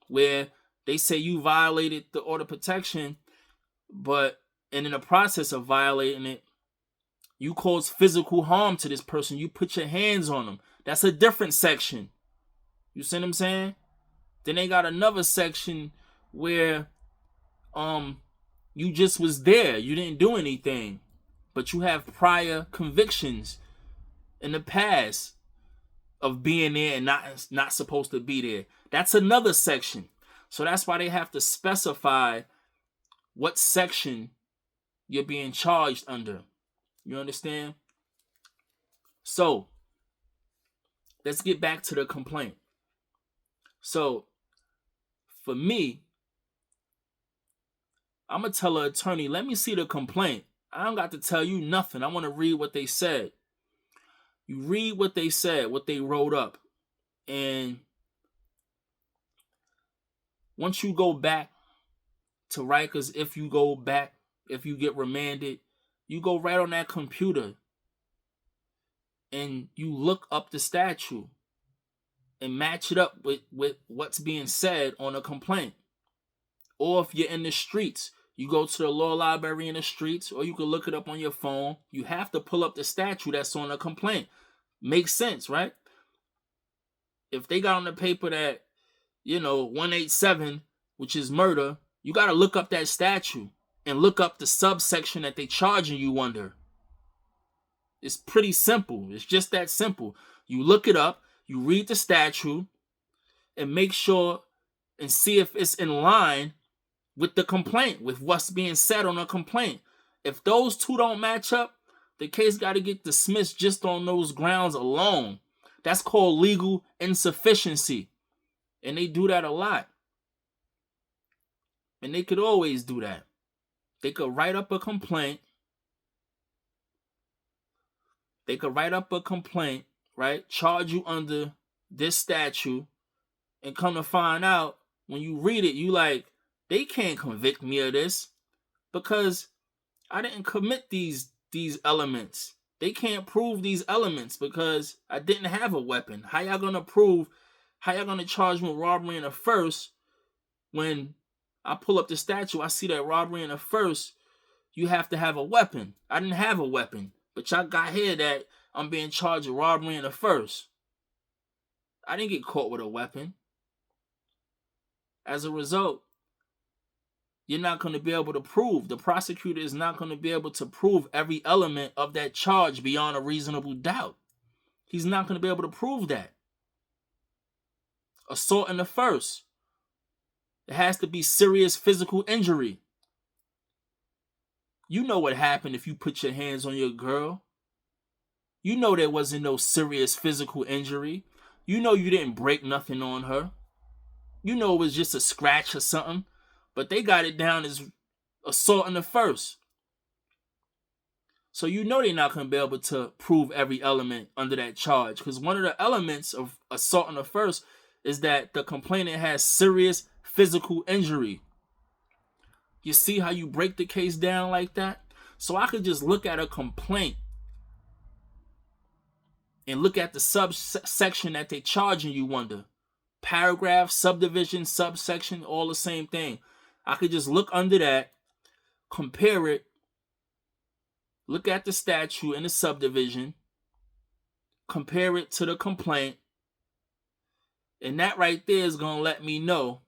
A: where they say you violated the order of protection, and in the process of violating it, you cause physical harm to this person. You put your hands on them. That's a different section. You see what I'm saying? Then they got another section where you just was there. You didn't do anything, but you have prior convictions in the past of being there and not supposed to be there. That's another section. So that's why they have to specify what section you're being charged under. You understand? So, let's get back to the complaint. So, for me, I'm going to tell an attorney, let me see the complaint. I don't got to tell you nothing. I want to read what they said. You read what they said, what they wrote up. And once you go back to Rikers, if you go back if you get remanded, you go right on that computer and you look up the statute and match it up with what's being said on a complaint. Or if you're in the streets, you go to the law library in the streets, or you can look it up on your phone. You have to pull up the statute that's on a complaint. Makes sense, right? If they got on the paper that, 187, which is murder, you got to look up that statute and look up the subsection that they charging you under. It's pretty simple. It's just that simple. You look it up, you read the statute, and make sure and see if it's in line with the complaint, with what's being said on a complaint. If those two don't match up, the case got to get dismissed just on those grounds alone. That's called legal insufficiency. And they do that a lot. And they could always do that. They could write up a complaint. Right? Charge you under this statute. And come to find out, when you read it, you like, they can't convict me of this because I didn't commit these elements. They can't prove these elements because I didn't have a weapon. How y'all gonna charge me with robbery in the first when I pull up the statute, I see that robbery in the first, you have to have a weapon. I didn't have a weapon, but y'all got here that I'm being charged with robbery in the first. I didn't get caught with a weapon. As a result, you're not going to be able to prove, the prosecutor is not going to be able to prove every element of that charge beyond a reasonable doubt. He's not going to be able to prove that. Assault in the first, it has to be serious physical injury. You know what happened if you put your hands on your girl. You know there wasn't no serious physical injury. You know you didn't break nothing on her. You know it was just a scratch or something. But they got it down as assault in the first. So you know they're not going to be able to prove every element under that charge. Because one of the elements of assault in the first is that the complainant has serious physical injury. You see how you break the case down like that? So I could just look at a complaint and look at the subsection that they're charging you under. Paragraph, subdivision, subsection, all the same thing. I could just look under that, compare it, look at the statute and the subdivision, compare it to the complaint, and that right there is going to let me know,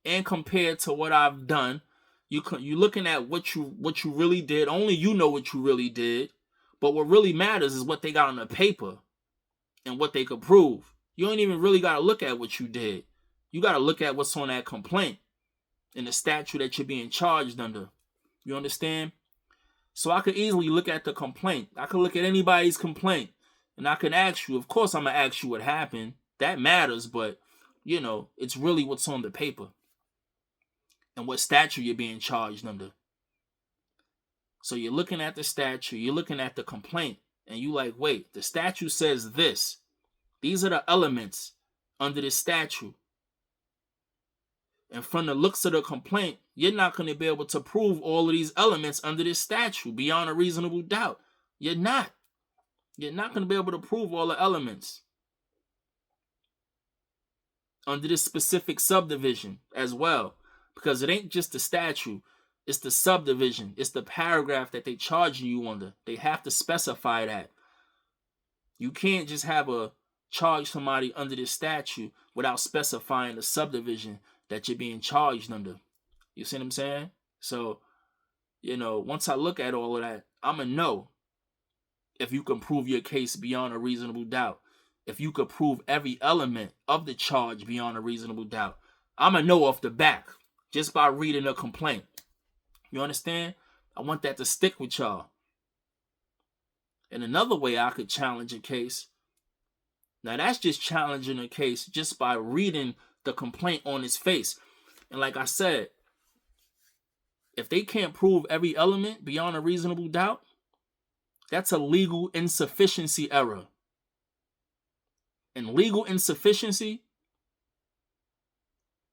A: and compared to what I've done, you're looking at what you really did. Only you know what you really did, but what really matters is what they got on the paper and what they could prove. You don't even really got to look at what you did. You got to look at what's on that complaint and the statute that you're being charged under. You understand? So I could easily look at the complaint. I could look at anybody's complaint and I can ask you. Of course, I'm going to ask you what happened. That matters, but, it's really what's on the paper and what statute you're being charged under. So you're looking at the statute, you're looking at the complaint, and you like, wait, the statute says this. These are the elements under the statute. And from the looks of the complaint, you're not going to be able to prove all of these elements under this statute beyond a reasonable doubt. You're not. You're not going to be able to prove all the elements under this specific subdivision as well. Because it ain't just the statute. It's the subdivision. It's the paragraph that they charging you under. They have to specify that. You can't just have charge somebody under this statute without specifying the subdivision that you're being charged under. You see what I'm saying? So, once I look at all of that, I'm going to know if you can prove your case beyond a reasonable doubt. If you could prove every element of the charge beyond a reasonable doubt. I'm going to know off the back just by reading a complaint. You understand? I want that to stick with y'all. And another way I could challenge a case. Now that's just challenging a case just by reading the complaint on its face. And like I said, if they can't prove every element beyond a reasonable doubt, that's a legal insufficiency error. And legal insufficiency,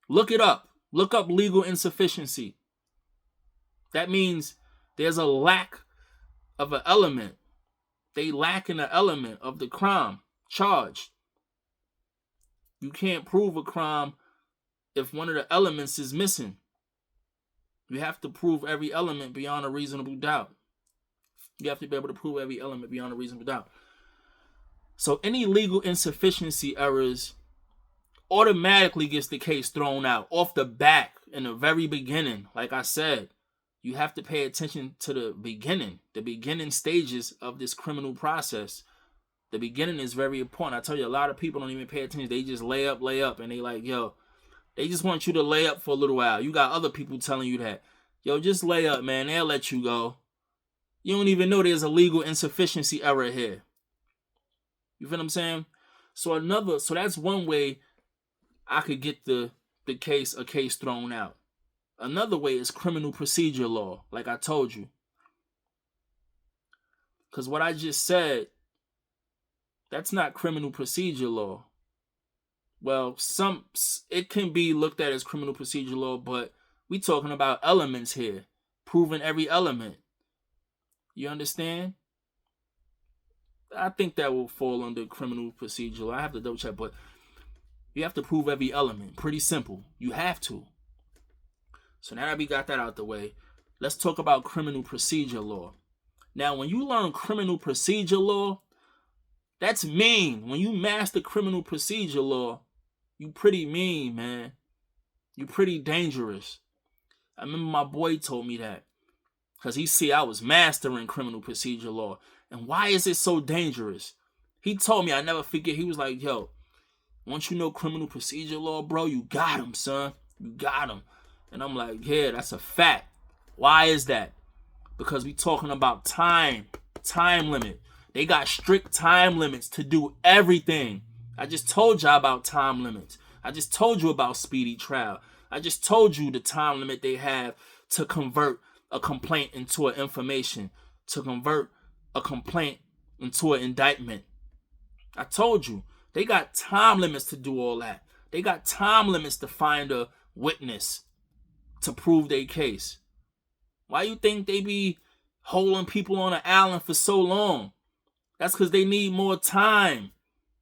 A: look it up. Look up legal insufficiency. That means there's a lack of an element. They lack in an element of the crime charged. You can't prove a crime if one of the elements is missing. You have to prove every element beyond a reasonable doubt. You have to be able to prove every element beyond a reasonable doubt. So any legal insufficiency errors automatically gets the case thrown out off the bat in the very beginning. Like I said, you have to pay attention to the beginning stages of this criminal process. The beginning is very important. I tell you, a lot of people don't even pay attention. They just lay up, and they like, yo, they just want you to lay up for a little while. You got other people telling you that, yo, just lay up, man. They'll let you go. You don't even know there's a legal insufficiency error here. You feel what I'm saying? So that's one way I could get a case thrown out. Another way is criminal procedure law, like I told you. Because what I just said, that's not criminal procedure law. Well, it can be looked at as criminal procedure law, but we talking about elements here, proving every element. You understand? I think that will fall under criminal procedure law. I have to double check, but you have to prove every element. Pretty simple. You have to. So now that we got that out the way, let's talk about criminal procedure law. Now, when you learn criminal procedure law, that's mean. When you master criminal procedure law, you pretty mean, man. You pretty dangerous. I remember my boy told me that. Because he see I was mastering criminal procedure law. And why is it so dangerous? He told me, I never forget, he was like, yo, once you know criminal procedure law, bro, you got him, son. You got him. And I'm like, yeah, that's a fact. Why is that? Because we talking about time limit. They got strict time limits to do everything. I just told y'all about time limits. I just told you about speedy trial. I just told you the time limit they have to convert a complaint into an information, to convert a complaint into an indictment. I told you, they got time limits to do all that. They got time limits to find a witness to prove their case. Why you think they be holding people on an island for so long? That's because they need more time.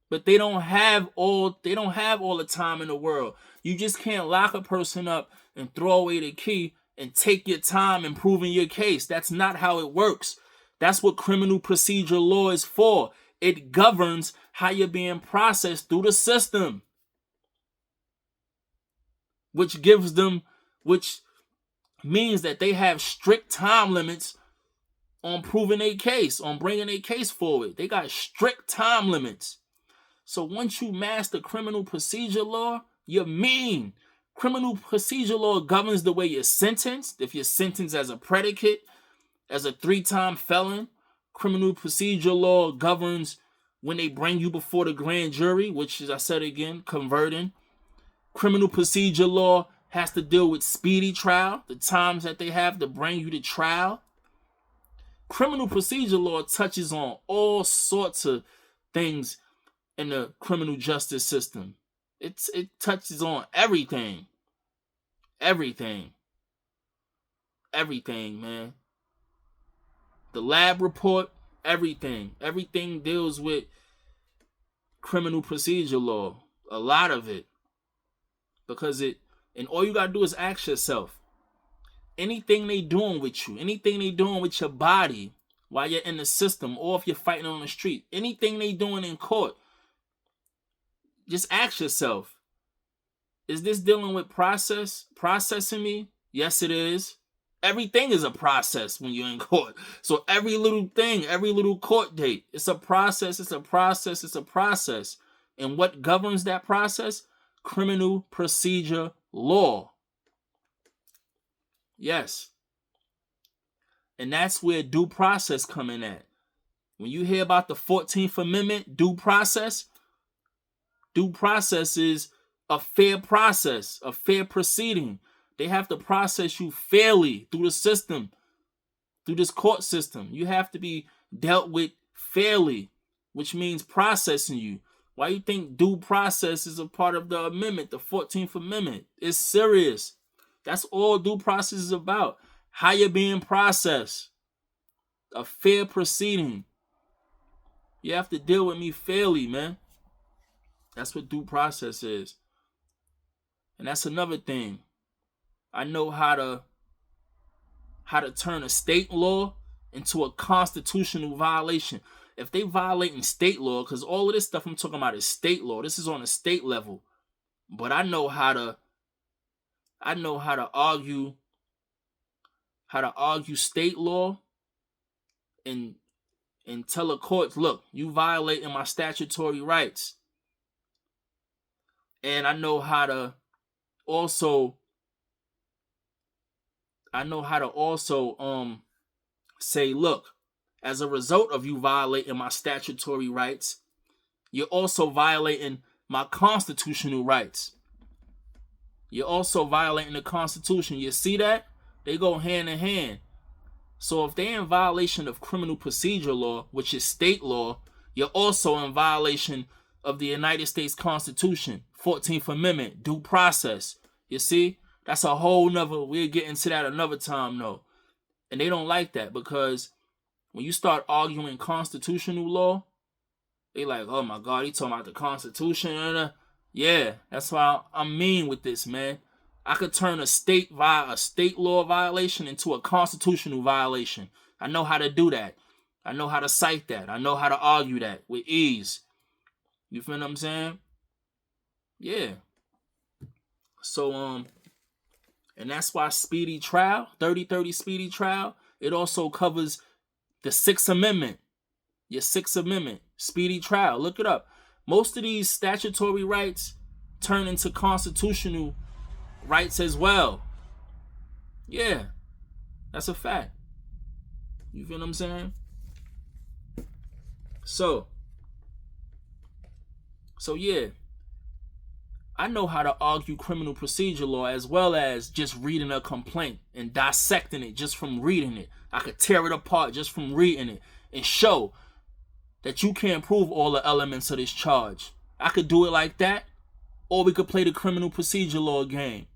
A: But they don't have all the time in the world. You just can't lock a person up and throw away the key and take your time in proving your case. That's not how it works. That's what criminal procedure law is for. It governs how you're being processed through the system. Which means that they have strict time limits on proving a case, on bringing a case forward. They got strict time limits. So once you master criminal procedure law, you're mean. Criminal procedure law governs the way you're sentenced. If you're sentenced as a predicate, as a 3-time felon, criminal procedure law governs when they bring you before the grand jury, which, as I said again, converting. Criminal procedure law has to deal with speedy trial, the times that they have to bring you to trial. Criminal procedure law touches on all sorts of things in the criminal justice system. It touches on everything. Everything, man. The lab report, everything. Everything deals with criminal procedure law. A lot of it. Because and all you gotta do is ask yourself, anything they doing with you, anything they doing with your body while you're in the system, or if you're fighting on the street, anything they doing in court, just ask yourself, is this dealing with processing me? Yes, it is. Everything is a process when you're in court. So every little thing, every little court date, it's a process, it's a process, it's a process. And what governs that process? Criminal procedure law. Yes. And that's where due process come in at. When you hear about the 14th Amendment, due process is a fair process, a fair proceeding. They have to process you fairly through the system, through this court system. You have to be dealt with fairly, which means processing you. Why you think due process is a part of the amendment, the 14th Amendment? It's serious. That's all due process is about. how you're being processed, a fair proceeding. You have to deal with me fairly, man. That's what due process is. And that's another thing. I know how to turn a state law into a constitutional violation. If they violating state law, because all of this stuff I'm talking about is state law. This is on a state level. But I know how to argue state law and tell the courts, look, you violating my statutory rights. And I know how to also say, look, as a result of you violating my statutory rights, you're also violating my constitutional rights. You're also violating the Constitution. You see that? They go hand in hand. So if they're in violation of criminal procedure law, which is state law, you're also in violation of the United States Constitution, 14th Amendment, due process. You see? That's a whole nother, we'll get into that another time though. And they don't like that because when you start arguing constitutional law, they like, oh my God, he talking about the Constitution. Yeah, that's why I'm mean with this, man. I could turn a state law violation into a constitutional violation. I know how to do that. I know how to cite that. I know how to argue that with ease. You feel what I'm saying? Yeah. So, and that's why speedy trial, 30-30 speedy trial, it also covers the 6th Amendment. Your 6th Amendment, speedy trial. Look it up. Most of these statutory rights turn into constitutional rights as well. Yeah, that's a fact. You feel what I'm saying? So yeah, I know how to argue criminal procedure law as well as just reading a complaint and dissecting it just from reading it. I could tear it apart just from reading it and show that you can't prove all the elements of this charge. I could do it like that, or we could play the criminal procedure law game.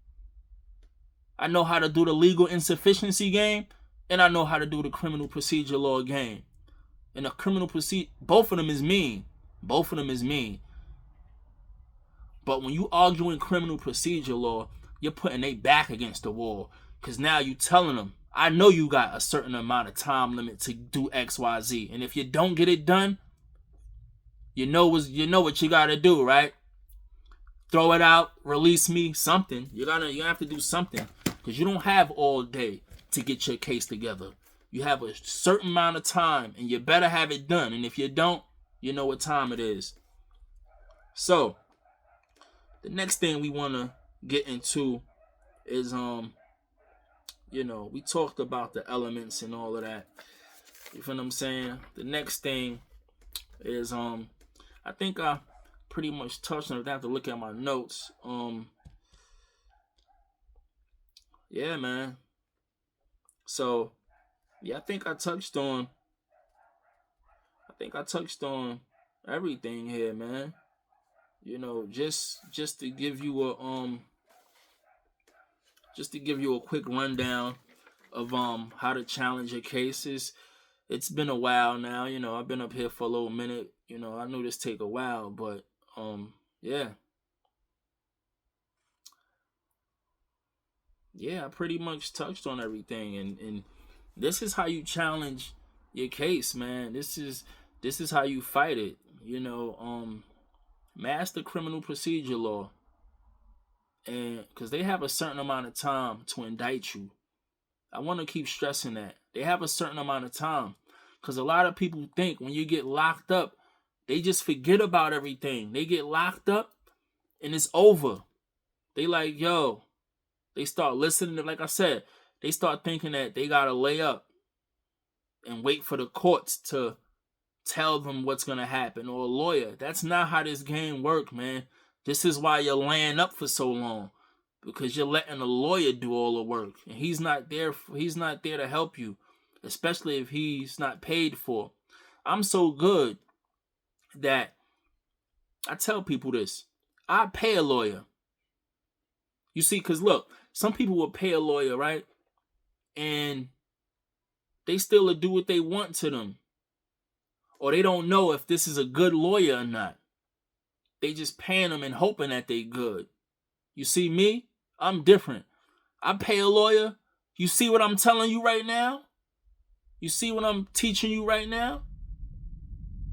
A: I know how to do the legal insufficiency game, and I know how to do the criminal procedure law game. And the criminal procedure, both of them is mean. Both of them is mean. But when you arguing criminal procedure law, you're putting their back against the wall. Because now you telling them, I know you got a certain amount of time limit to do X, Y, Z. And if you don't get it done, you know what you got to do, right? Throw it out, release me, something. You have to do something. Because you don't have all day to get your case together. You have a certain amount of time, and you better have it done. And if you don't, you know what time it is. So, the next thing we want to get into is, we talked about the elements and all of that. You feel what I'm saying? The next thing is, I think I pretty much touched on it. I have to look at my notes. Yeah, man. So, yeah, I think I touched on everything here, man. Just to give you a quick rundown of how to challenge your cases. It's been a while now, I've been up here for a little minute. I knew this take a while, but yeah. Yeah, I pretty much touched on everything, and this is how you challenge your case, man. This is how you fight it. Master criminal procedure law, and because they have a certain amount of time to indict you. I want to keep stressing that they have a certain amount of time, because a lot of people think when you get locked up, they just forget about everything. They get locked up, and it's over. They like, yo. They start listening, like I said, they start thinking that they gotta lay up and wait for the courts to tell them what's gonna happen, or a lawyer. That's not how this game works, man. This is why you're laying up for so long, because you're letting a lawyer do all the work, and he's not there to help you, especially if he's not paid for. I'm so good that I tell people this. I pay a lawyer. You see, because look, some people will pay a lawyer, right? and they still do what they want to them. Or they don't know if this is a good lawyer or not. They just paying them and hoping that they good. You see me? I'm different. I pay a lawyer. You see what I'm telling you right now? You see what I'm teaching you right now?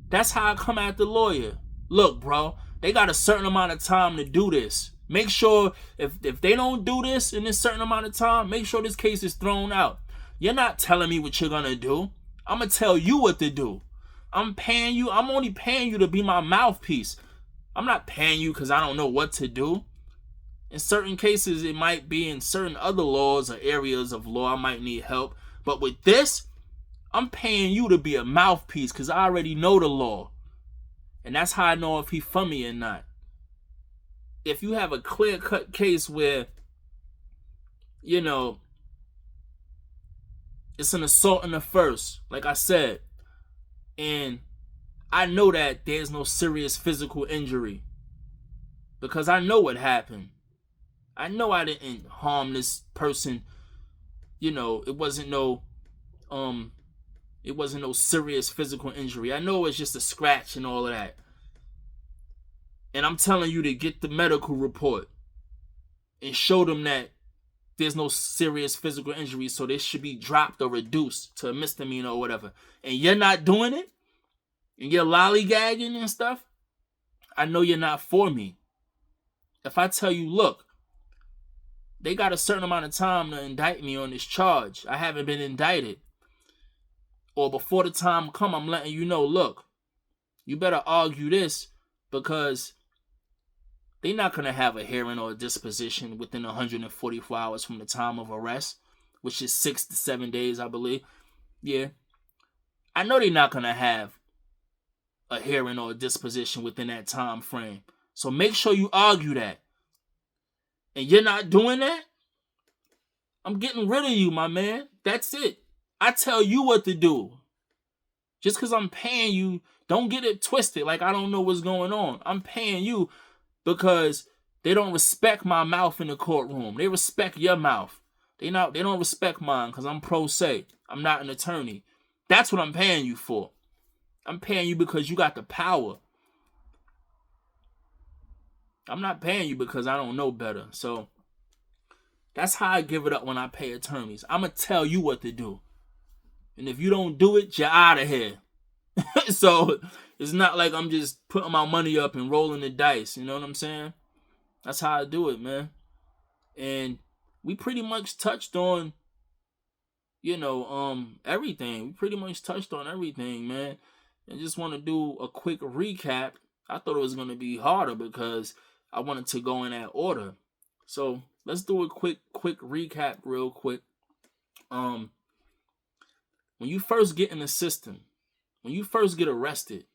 A: That's how I come at the lawyer. Look, bro, they got a certain amount of time to do this. Make sure if they don't do this in a certain amount of time, make sure this case is thrown out. You're not telling me what you're going to do. I'm going to tell you what to do. I'm paying you. I'm only paying you to be my mouthpiece. I'm not paying you because I don't know what to do. In certain cases, it might be in certain other laws or areas of law I might need help. But with this, I'm paying you to be a mouthpiece because I already know the law. And that's how I know if he for me or not. If you have a clear-cut case where, you know, it's an assault in the first, like I said, and I know that there's no serious physical injury because I know what happened. I know I didn't harm this person. You know, it wasn't no serious physical injury. I know it's just a scratch and all of that. And I'm telling you to get the medical report and show them that there's no serious physical injury, so they should be dropped or reduced to a misdemeanor or whatever. And you're not doing it, and you're lollygagging and stuff, I know you're not for me. If I tell you, look, they got a certain amount of time to indict me on this charge, I haven't been indicted, or before the time come, I'm letting you know, look, you better argue this because they're not going to have a hearing or a disposition within 144 hours from the time of arrest, which is 6 to 7 days, I believe. Yeah. I know they're not going to have a hearing or a disposition within that time frame. So make sure you argue that. And you're not doing that? I'm getting rid of you, my man. That's it. I tell you what to do. Just because I'm paying you, don't get it twisted like I don't know what's going on. I'm paying you because they don't respect my mouth in the courtroom. They respect your mouth. They don't respect mine because I'm pro se. I'm not an attorney. That's what I'm paying you for. I'm paying you because you got the power. I'm not paying you because I don't know better. So that's how I give it up when I pay attorneys. I'm going to tell you what to do. And if you don't do it, you're out of here. So it's not like I'm just putting my money up and rolling the dice. You know what I'm saying? That's how I do it, man. And we pretty much touched on, everything. We pretty much touched on everything, man. I just want to do a quick recap. I thought it was going to be harder because I wanted to go in that order. So let's do a quick recap real quick. When you first get in the system, when you first get arrested,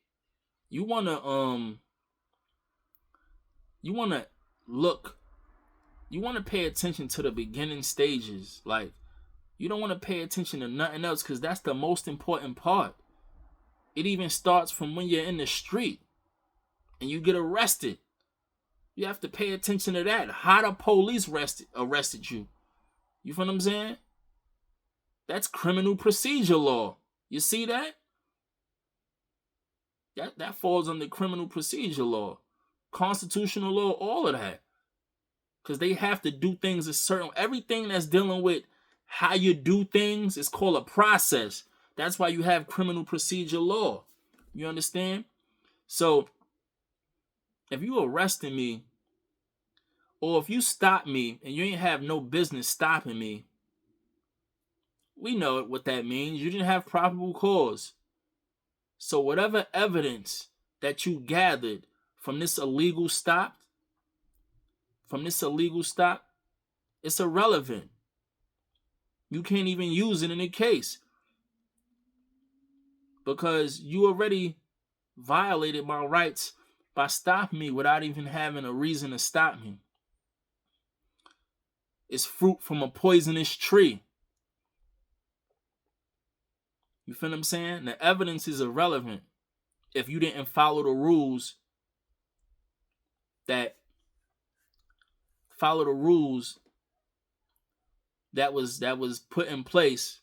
A: you want to pay attention to the beginning stages. Like, you don't want to pay attention to nothing else because that's the most important part. It even starts from when you're in the street and you get arrested. You have to pay attention to that. How the police arrested you. You feel what I'm saying? That's criminal procedure law. You see that? That falls under criminal procedure law. Constitutional law, all of that. Because they have to do things a certain... Everything that's dealing with how you do things is called a process. That's why you have criminal procedure law. You understand? So, if you arrested me, or if you stop me and you ain't have no business stopping me, we know what that means. You didn't have probable cause. So whatever evidence that you gathered from this illegal stop, it's irrelevant. You can't even use it in a case because you already violated my rights by stopping me without even having a reason to stop me. It's fruit from a poisonous tree. You feel what I'm saying? The evidence is irrelevant if you didn't follow the rules that that was put in place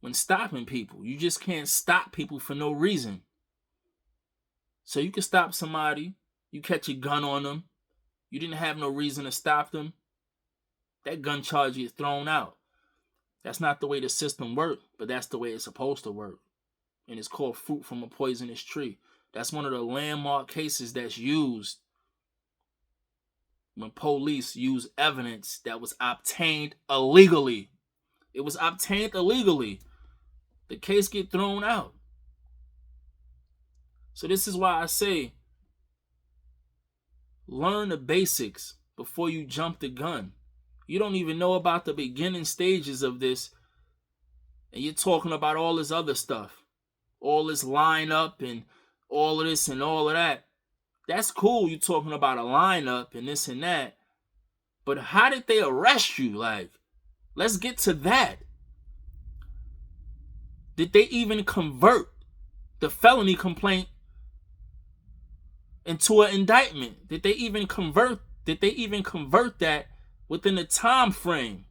A: when stopping people. You just can't stop people for no reason. So you can stop somebody, you catch a gun on them, you didn't have no reason to stop them, that gun charge gets thrown out. That's not the way the system works, but that's the way it's supposed to work. And it's called fruit from a poisonous tree. That's one of the landmark cases that's used when police use evidence that was obtained illegally. It was obtained illegally. The case get thrown out. So this is why I say, learn the basics before you jump the gun. You don't even know about the beginning stages of this, and you're talking about all this other stuff. All this lineup and all of this and all of that. That's cool, you talking about a lineup and this and that. But how did they arrest you? Like, let's get to that. Did they even convert the felony complaint into an indictment? Did they even convert that within the time frame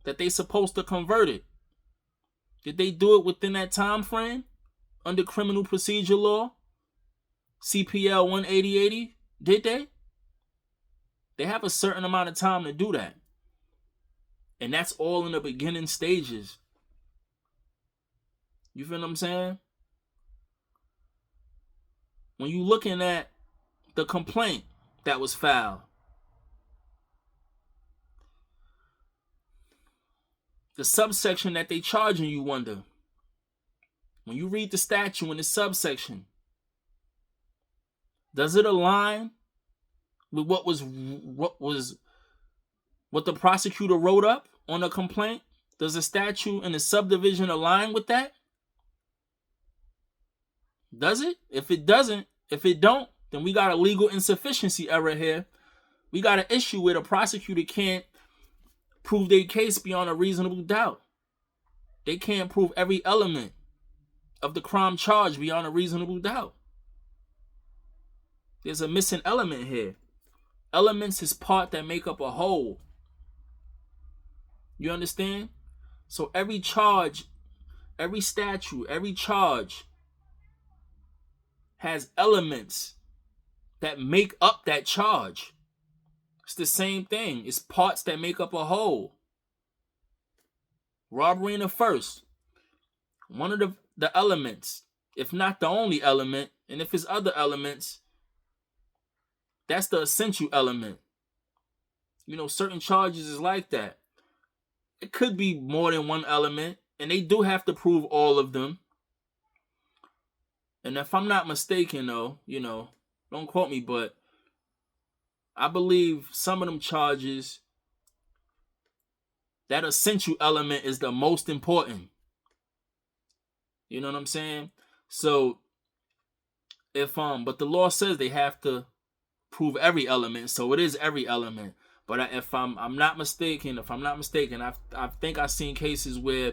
A: that they supposed to convert it? Did they do it within that time frame under criminal procedure law? CPL 18080? Did they? They have a certain amount of time to do that. And that's all in the beginning stages. You feel what I'm saying? When you looking at the complaint that was filed, the subsection that they charging you under, when you read the statute in the subsection, does it align with what the prosecutor wrote up on the complaint? Does the statute and the subdivision align with that? Does it? If it don't, then we got a legal insufficiency error here. We got an issue where the prosecutor can't prove their case beyond a reasonable doubt. They can't prove every element of the crime charge beyond a reasonable doubt. There's a missing element here. Elements is part that make up a whole. You understand? So every charge, every statute, every charge has elements that make up that charge. It's the same thing. It's parts that make up a whole. Robbery in the first. One of the elements, if not the only element, and if it's other elements, that's the essential element. You know, certain charges is like that. It could be more than one element, and they do have to prove all of them. And if I'm not mistaken, though, you know, don't quote me, but I believe some of them charges, that essential element is the most important. You know what I'm saying? So, but the law says they have to prove every element, so it is every element. But if I'm not mistaken, I think I've seen cases where,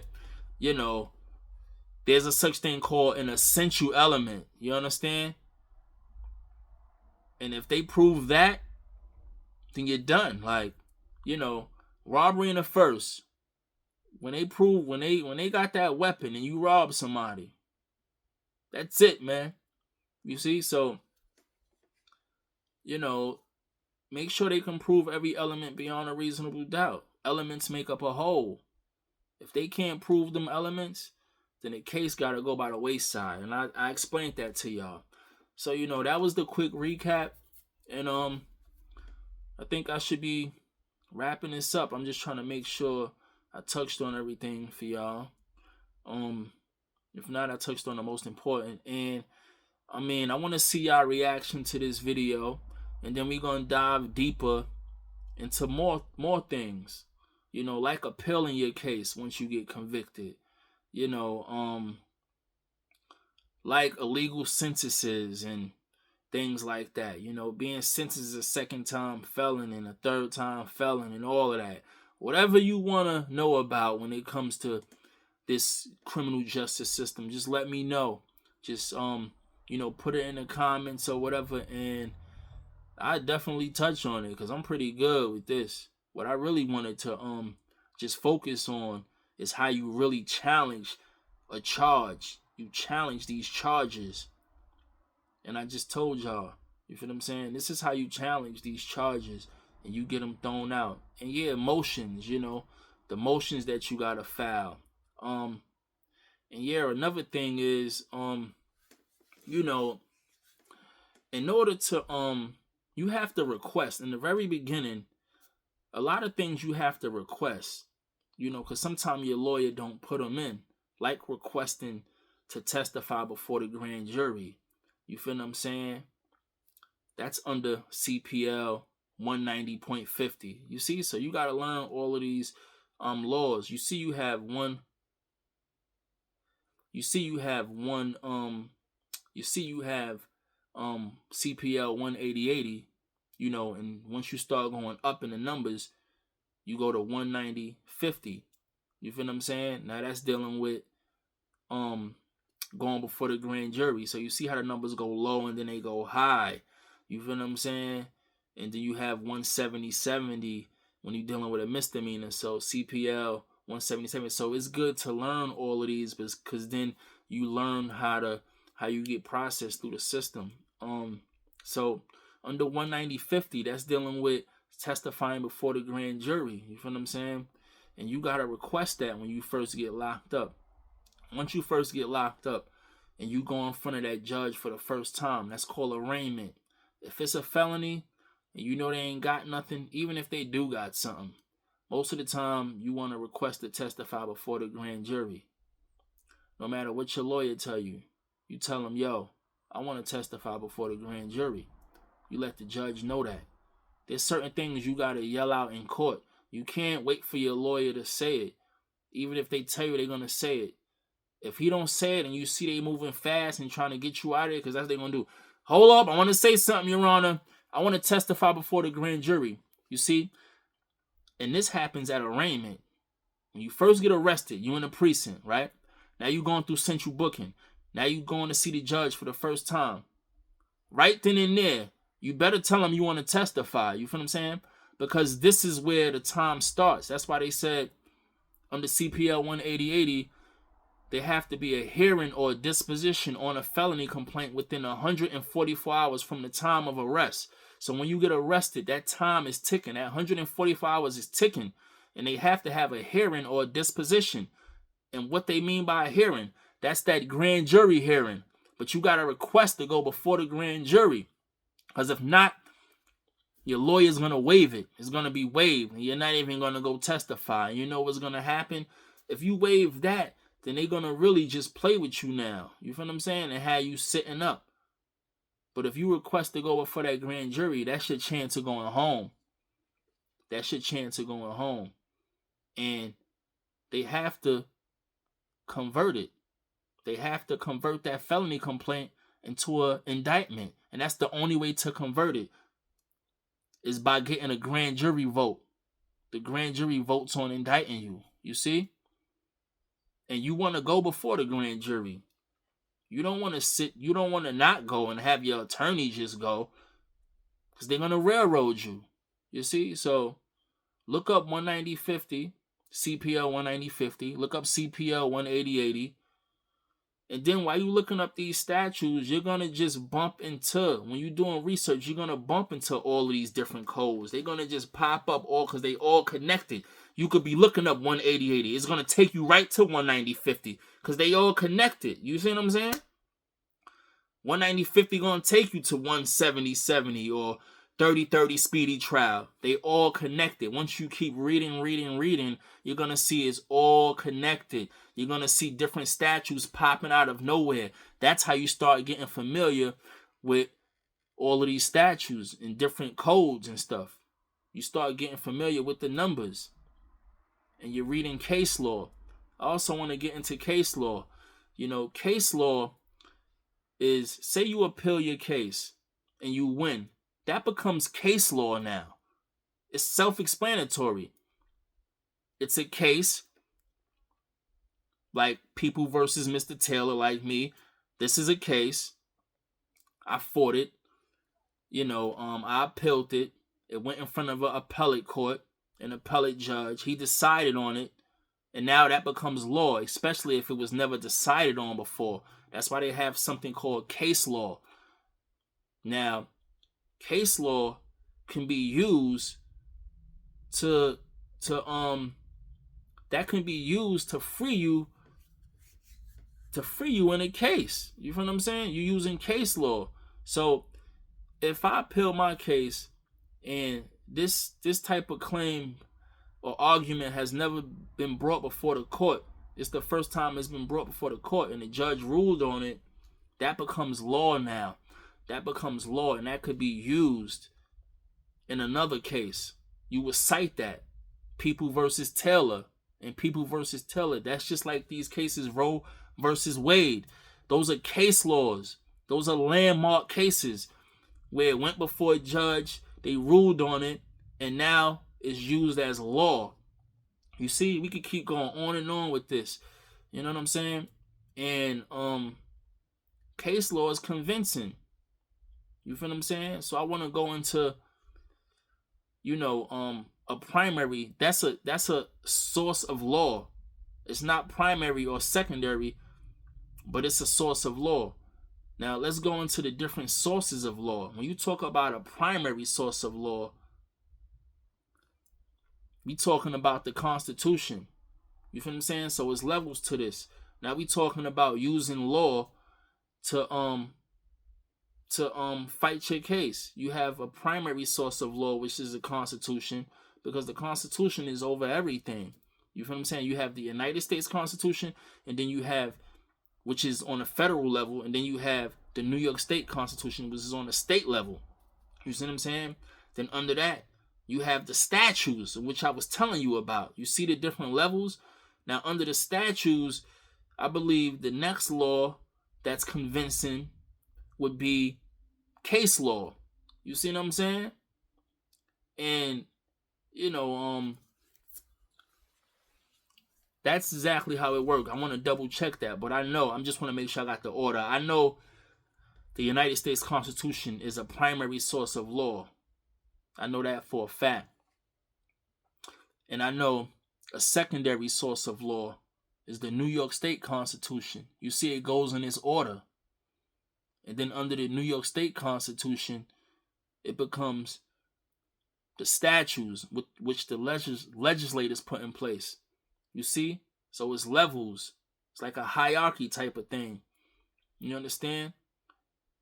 A: you know, there's a such thing called an essential element. You understand? And if they prove that, then you're done. Like, you know, robbery in the first. When they got that weapon and you rob somebody, that's it, man. You see? So, you know, make sure they can prove every element beyond a reasonable doubt. Elements make up a whole. If they can't prove them elements, then the case got to go by the wayside. And I explained that to y'all. So, you know, that was the quick recap. And I think I should be wrapping this up. I'm just trying to make sure I touched on everything for y'all. If not, I touched on the most important. And, I mean, I want to see y'all reaction to this video. And then we're going to dive deeper into more things. You know, like appealing your case once you get convicted. You know, like illegal sentences and things like that. You know, being sentenced a second time felon and a third time felon and all of that. Whatever you want to know about when it comes to this criminal justice system, just let me know. Just, you know, put it in the comments or whatever, and I definitely touch on it because I'm pretty good with this. What I really wanted to just focus on is how you really challenge a charge. You challenge these charges. And I just told y'all, you feel what I'm saying? This is how you challenge these charges and you get them thrown out. And yeah, motions, the motions that you gotta file. And yeah, another thing is, in order to you have to request in the very beginning. A lot of things you have to request, because sometimes your lawyer don't put them in, like requesting to testify before the grand jury. You feel what I'm saying? That's under CPL 190.50. You see, so you got to learn all of these laws. You see, you have one CPL 18080. And once you start going up in the numbers, you go to 190.50. You feel what I'm saying? Now that's dealing with going before the grand jury. So you see how the numbers go low and then they go high. You feel what I'm saying? And then you have 170.70 when you're dealing with a misdemeanor. So CPL 177. So it's good to learn all of these because then you learn how you get processed through the system. So under 190.50, that's dealing with testifying before the grand jury. You feel what I'm saying? And you got to request that when you first get locked up. Once you first get locked up and you go in front of that judge for the first time, that's called arraignment. If it's a felony and they ain't got nothing, even if they do got something, most of the time you want to request to testify before the grand jury. No matter what your lawyer tell you, you tell them, yo, I want to testify before the grand jury. You let the judge know that. There's certain things you got to yell out in court. You can't wait for your lawyer to say it, even if they tell you they're going to say it. If he don't say it and you see they moving fast and trying to get you out of it, because that's what they're going to do. Hold up, I want to say something, Your Honor. I want to testify before the grand jury. You see? And this happens at arraignment. When you first get arrested, you in the precinct, right? Now you going through central booking. Now you going to see the judge for the first time. Right then and there, you better tell them you want to testify. You feel what I'm saying? Because this is where the time starts. That's why they said under CPL 18080, there have to be a hearing or a disposition on a felony complaint within 144 hours from the time of arrest. So when you get arrested, that time is ticking. That 144 hours is ticking. And they have to have a hearing or a disposition. And what they mean by a hearing, that's that grand jury hearing. But you got to request to go before the grand jury. Because if not, your lawyer's going to waive it. It's going to be waived. And you're not even going to go testify. You know what's going to happen? If you waive that, then they're going to really just play with you now. You feel what I'm saying? And have you sitting up. But if you request to go before that grand jury, that's your chance of going home. That's your chance of going home. And they have to convert it. They have to convert that felony complaint into an indictment. And that's the only way to convert it is by getting a grand jury vote. The grand jury votes on indicting you. You see? And you want to go before the grand jury. You don't want to sit, you don't want to not go and have your attorney just go because they're going to railroad you. You see? So look up 190.50, CPL 190.50. Look up CPL 180.80. And then while you're looking up these statutes, you're going to just bump into, when you're doing research, you're going to bump into all of these different codes. They're going to just pop up all because they all connected. You could be looking up 180.80. It's going to take you right to 190.50 because they all connected. You see what I'm saying? 190.50 going to take you to 170.70 or 30.30 speedy trial. They all connected. Once you keep reading, you're going to see it's all connected. You're going to see different statutes popping out of nowhere. That's how you start getting familiar with all of these statutes and different codes and stuff. You start getting familiar with the numbers. And you're reading case law. I also want to get into case law. You know, case law is, say you appeal your case and you win. That becomes case law now. It's self-explanatory. It's a case like People versus Mr. Taylor, like me. This is a case. I fought it. I appealed it. It went in front of an appellate court. an appellate judge. He decided on it, and now that becomes law, especially if it was never decided on before. That's why they have something called case law. Now, case law can be used to free you in a case. You feel what I'm saying? You're using case law. So if I appeal my case and this type of claim or argument has never been brought before the court, it's the first time it's been brought before the court, and the judge ruled on it, that becomes law now. That becomes law, and that could be used in another case. You would cite that. People versus Taylor. And People versus Taylor. That's just like these cases, Roe versus Wade. Those are case laws. Those are landmark cases where it went before a judge, they ruled on it, and now it's used as law. You see, we could keep going on and on with this. You know what I'm saying? And case law is convincing. You feel what I'm saying? So I want to go into, a primary. That's a source of law. It's not primary or secondary, but it's a source of law. Now let's go into the different sources of law. When you talk about a primary source of law, we talking about the Constitution. You feel what I'm saying? So it's levels to this. Now we talking about using law to fight your case. You have a primary source of law, which is the Constitution, because the Constitution is over everything. You feel what I'm saying? You have the United States Constitution, and then you have, which is on a federal level, and then you have the New York State Constitution, which is on a state level. You see what I'm saying? Then under that, you have the statutes, which I was telling you about. You see the different levels? Now, under the statutes, I believe the next law that's convincing would be case law. You see what I'm saying? And, that's exactly how it works. I want to double check that, but I just want to make sure I got the order. I know the United States Constitution is a primary source of law. I know that for a fact. And I know a secondary source of law is the New York State Constitution. You see, it goes in this order. And then under the New York State Constitution, it becomes the statutes which the legislators put in place. You see? So it's levels. It's like a hierarchy type of thing. You understand?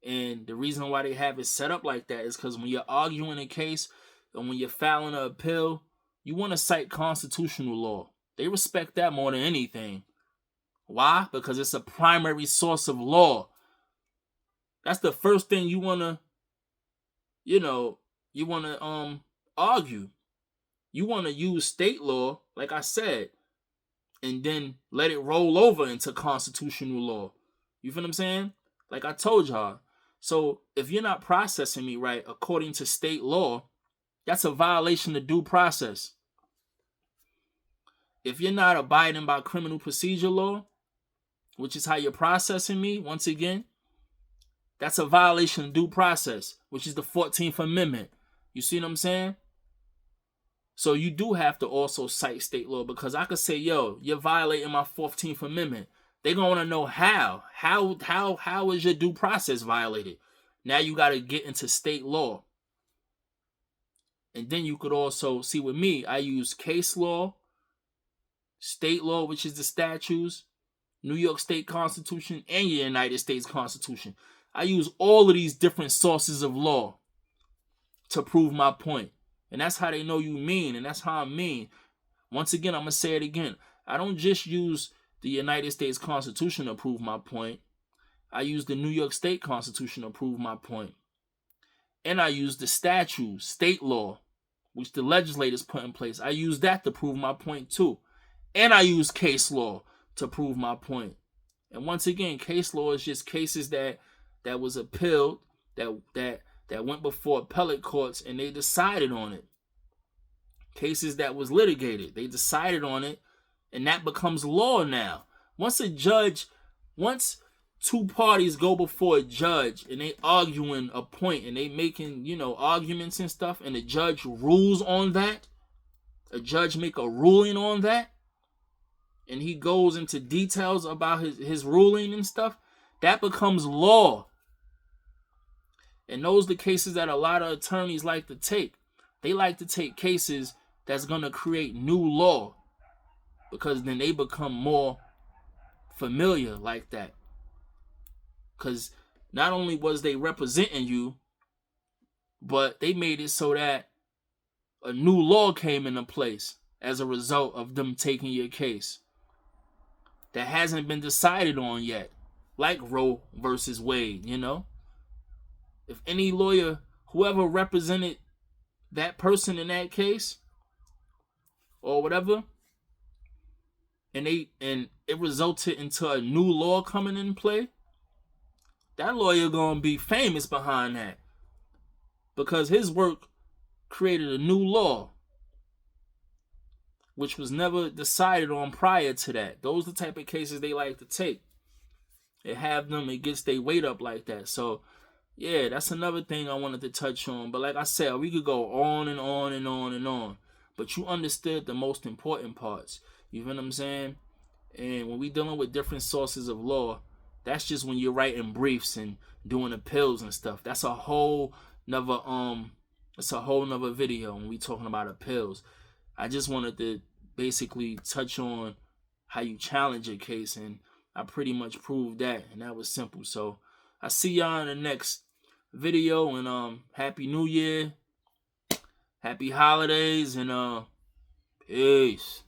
A: And the reason why they have it set up like that is because when you're arguing a case and when you're filing an appeal, you want to cite constitutional law. They respect that more than anything. Why? Because it's a primary source of law. That's the first thing you want to, argue. You want to use state law, like I said, and then let it roll over into constitutional law. You feel what I'm saying? Like I told y'all. So if you're not processing me right according to state law, that's a violation of due process. If you're not abiding by criminal procedure law, which is how you're processing me, once again, that's a violation of due process, which is the 14th Amendment. You see what I'm saying? So you do have to also cite state law, because I could say, yo, you're violating my 14th Amendment. They're going to want to know how. How is your due process violated? Now you got to get into state law. And then you could also see with me, I use case law, state law, which is the statutes, New York State Constitution, and your United States Constitution. I use all of these different sources of law to prove my point. And that's how they know you mean, and that's how I mean. Once again, I'm going to say it again. I don't just use the United States Constitution to prove my point. I use the New York State Constitution to prove my point. And I use the statute, state law, which the legislators put in place. I use that to prove my point too. And I use case law to prove my point. And once again, case law is just cases that was appealed, that went before appellate courts, and they decided on it. Cases that was litigated, they decided on it, and that becomes law now. Once two parties go before a judge and they arguing a point and they making, arguments and stuff, and the judge rules on that, a judge make a ruling on that, and he goes into details about his ruling and stuff, that becomes law. And those are the cases that a lot of attorneys like to take. They like to take cases that's going to create new law, because then they become more familiar like that. Because not only was they representing you, but they made it so that a new law came into place as a result of them taking your case that hasn't been decided on yet, like Roe versus Wade. If any lawyer, whoever represented that person in that case or whatever, and it resulted into a new law coming in play, that lawyer gonna be famous behind that, because his work created a new law which was never decided on prior to that. Those are the type of cases they like to take. It gets their weight up like that. So yeah, that's another thing I wanted to touch on. But like I said, we could go on and on and on and on. But you understood the most important parts. You know what I'm saying? And when we dealing with different sources of law, that's just when you're writing briefs and doing appeals and stuff. That's a whole nother video when we talking about appeals. I just wanted to basically touch on how you challenge a case, and I pretty much proved that, and that was simple. So I see y'all in the next video, and Happy New Year, Happy Holidays, and peace.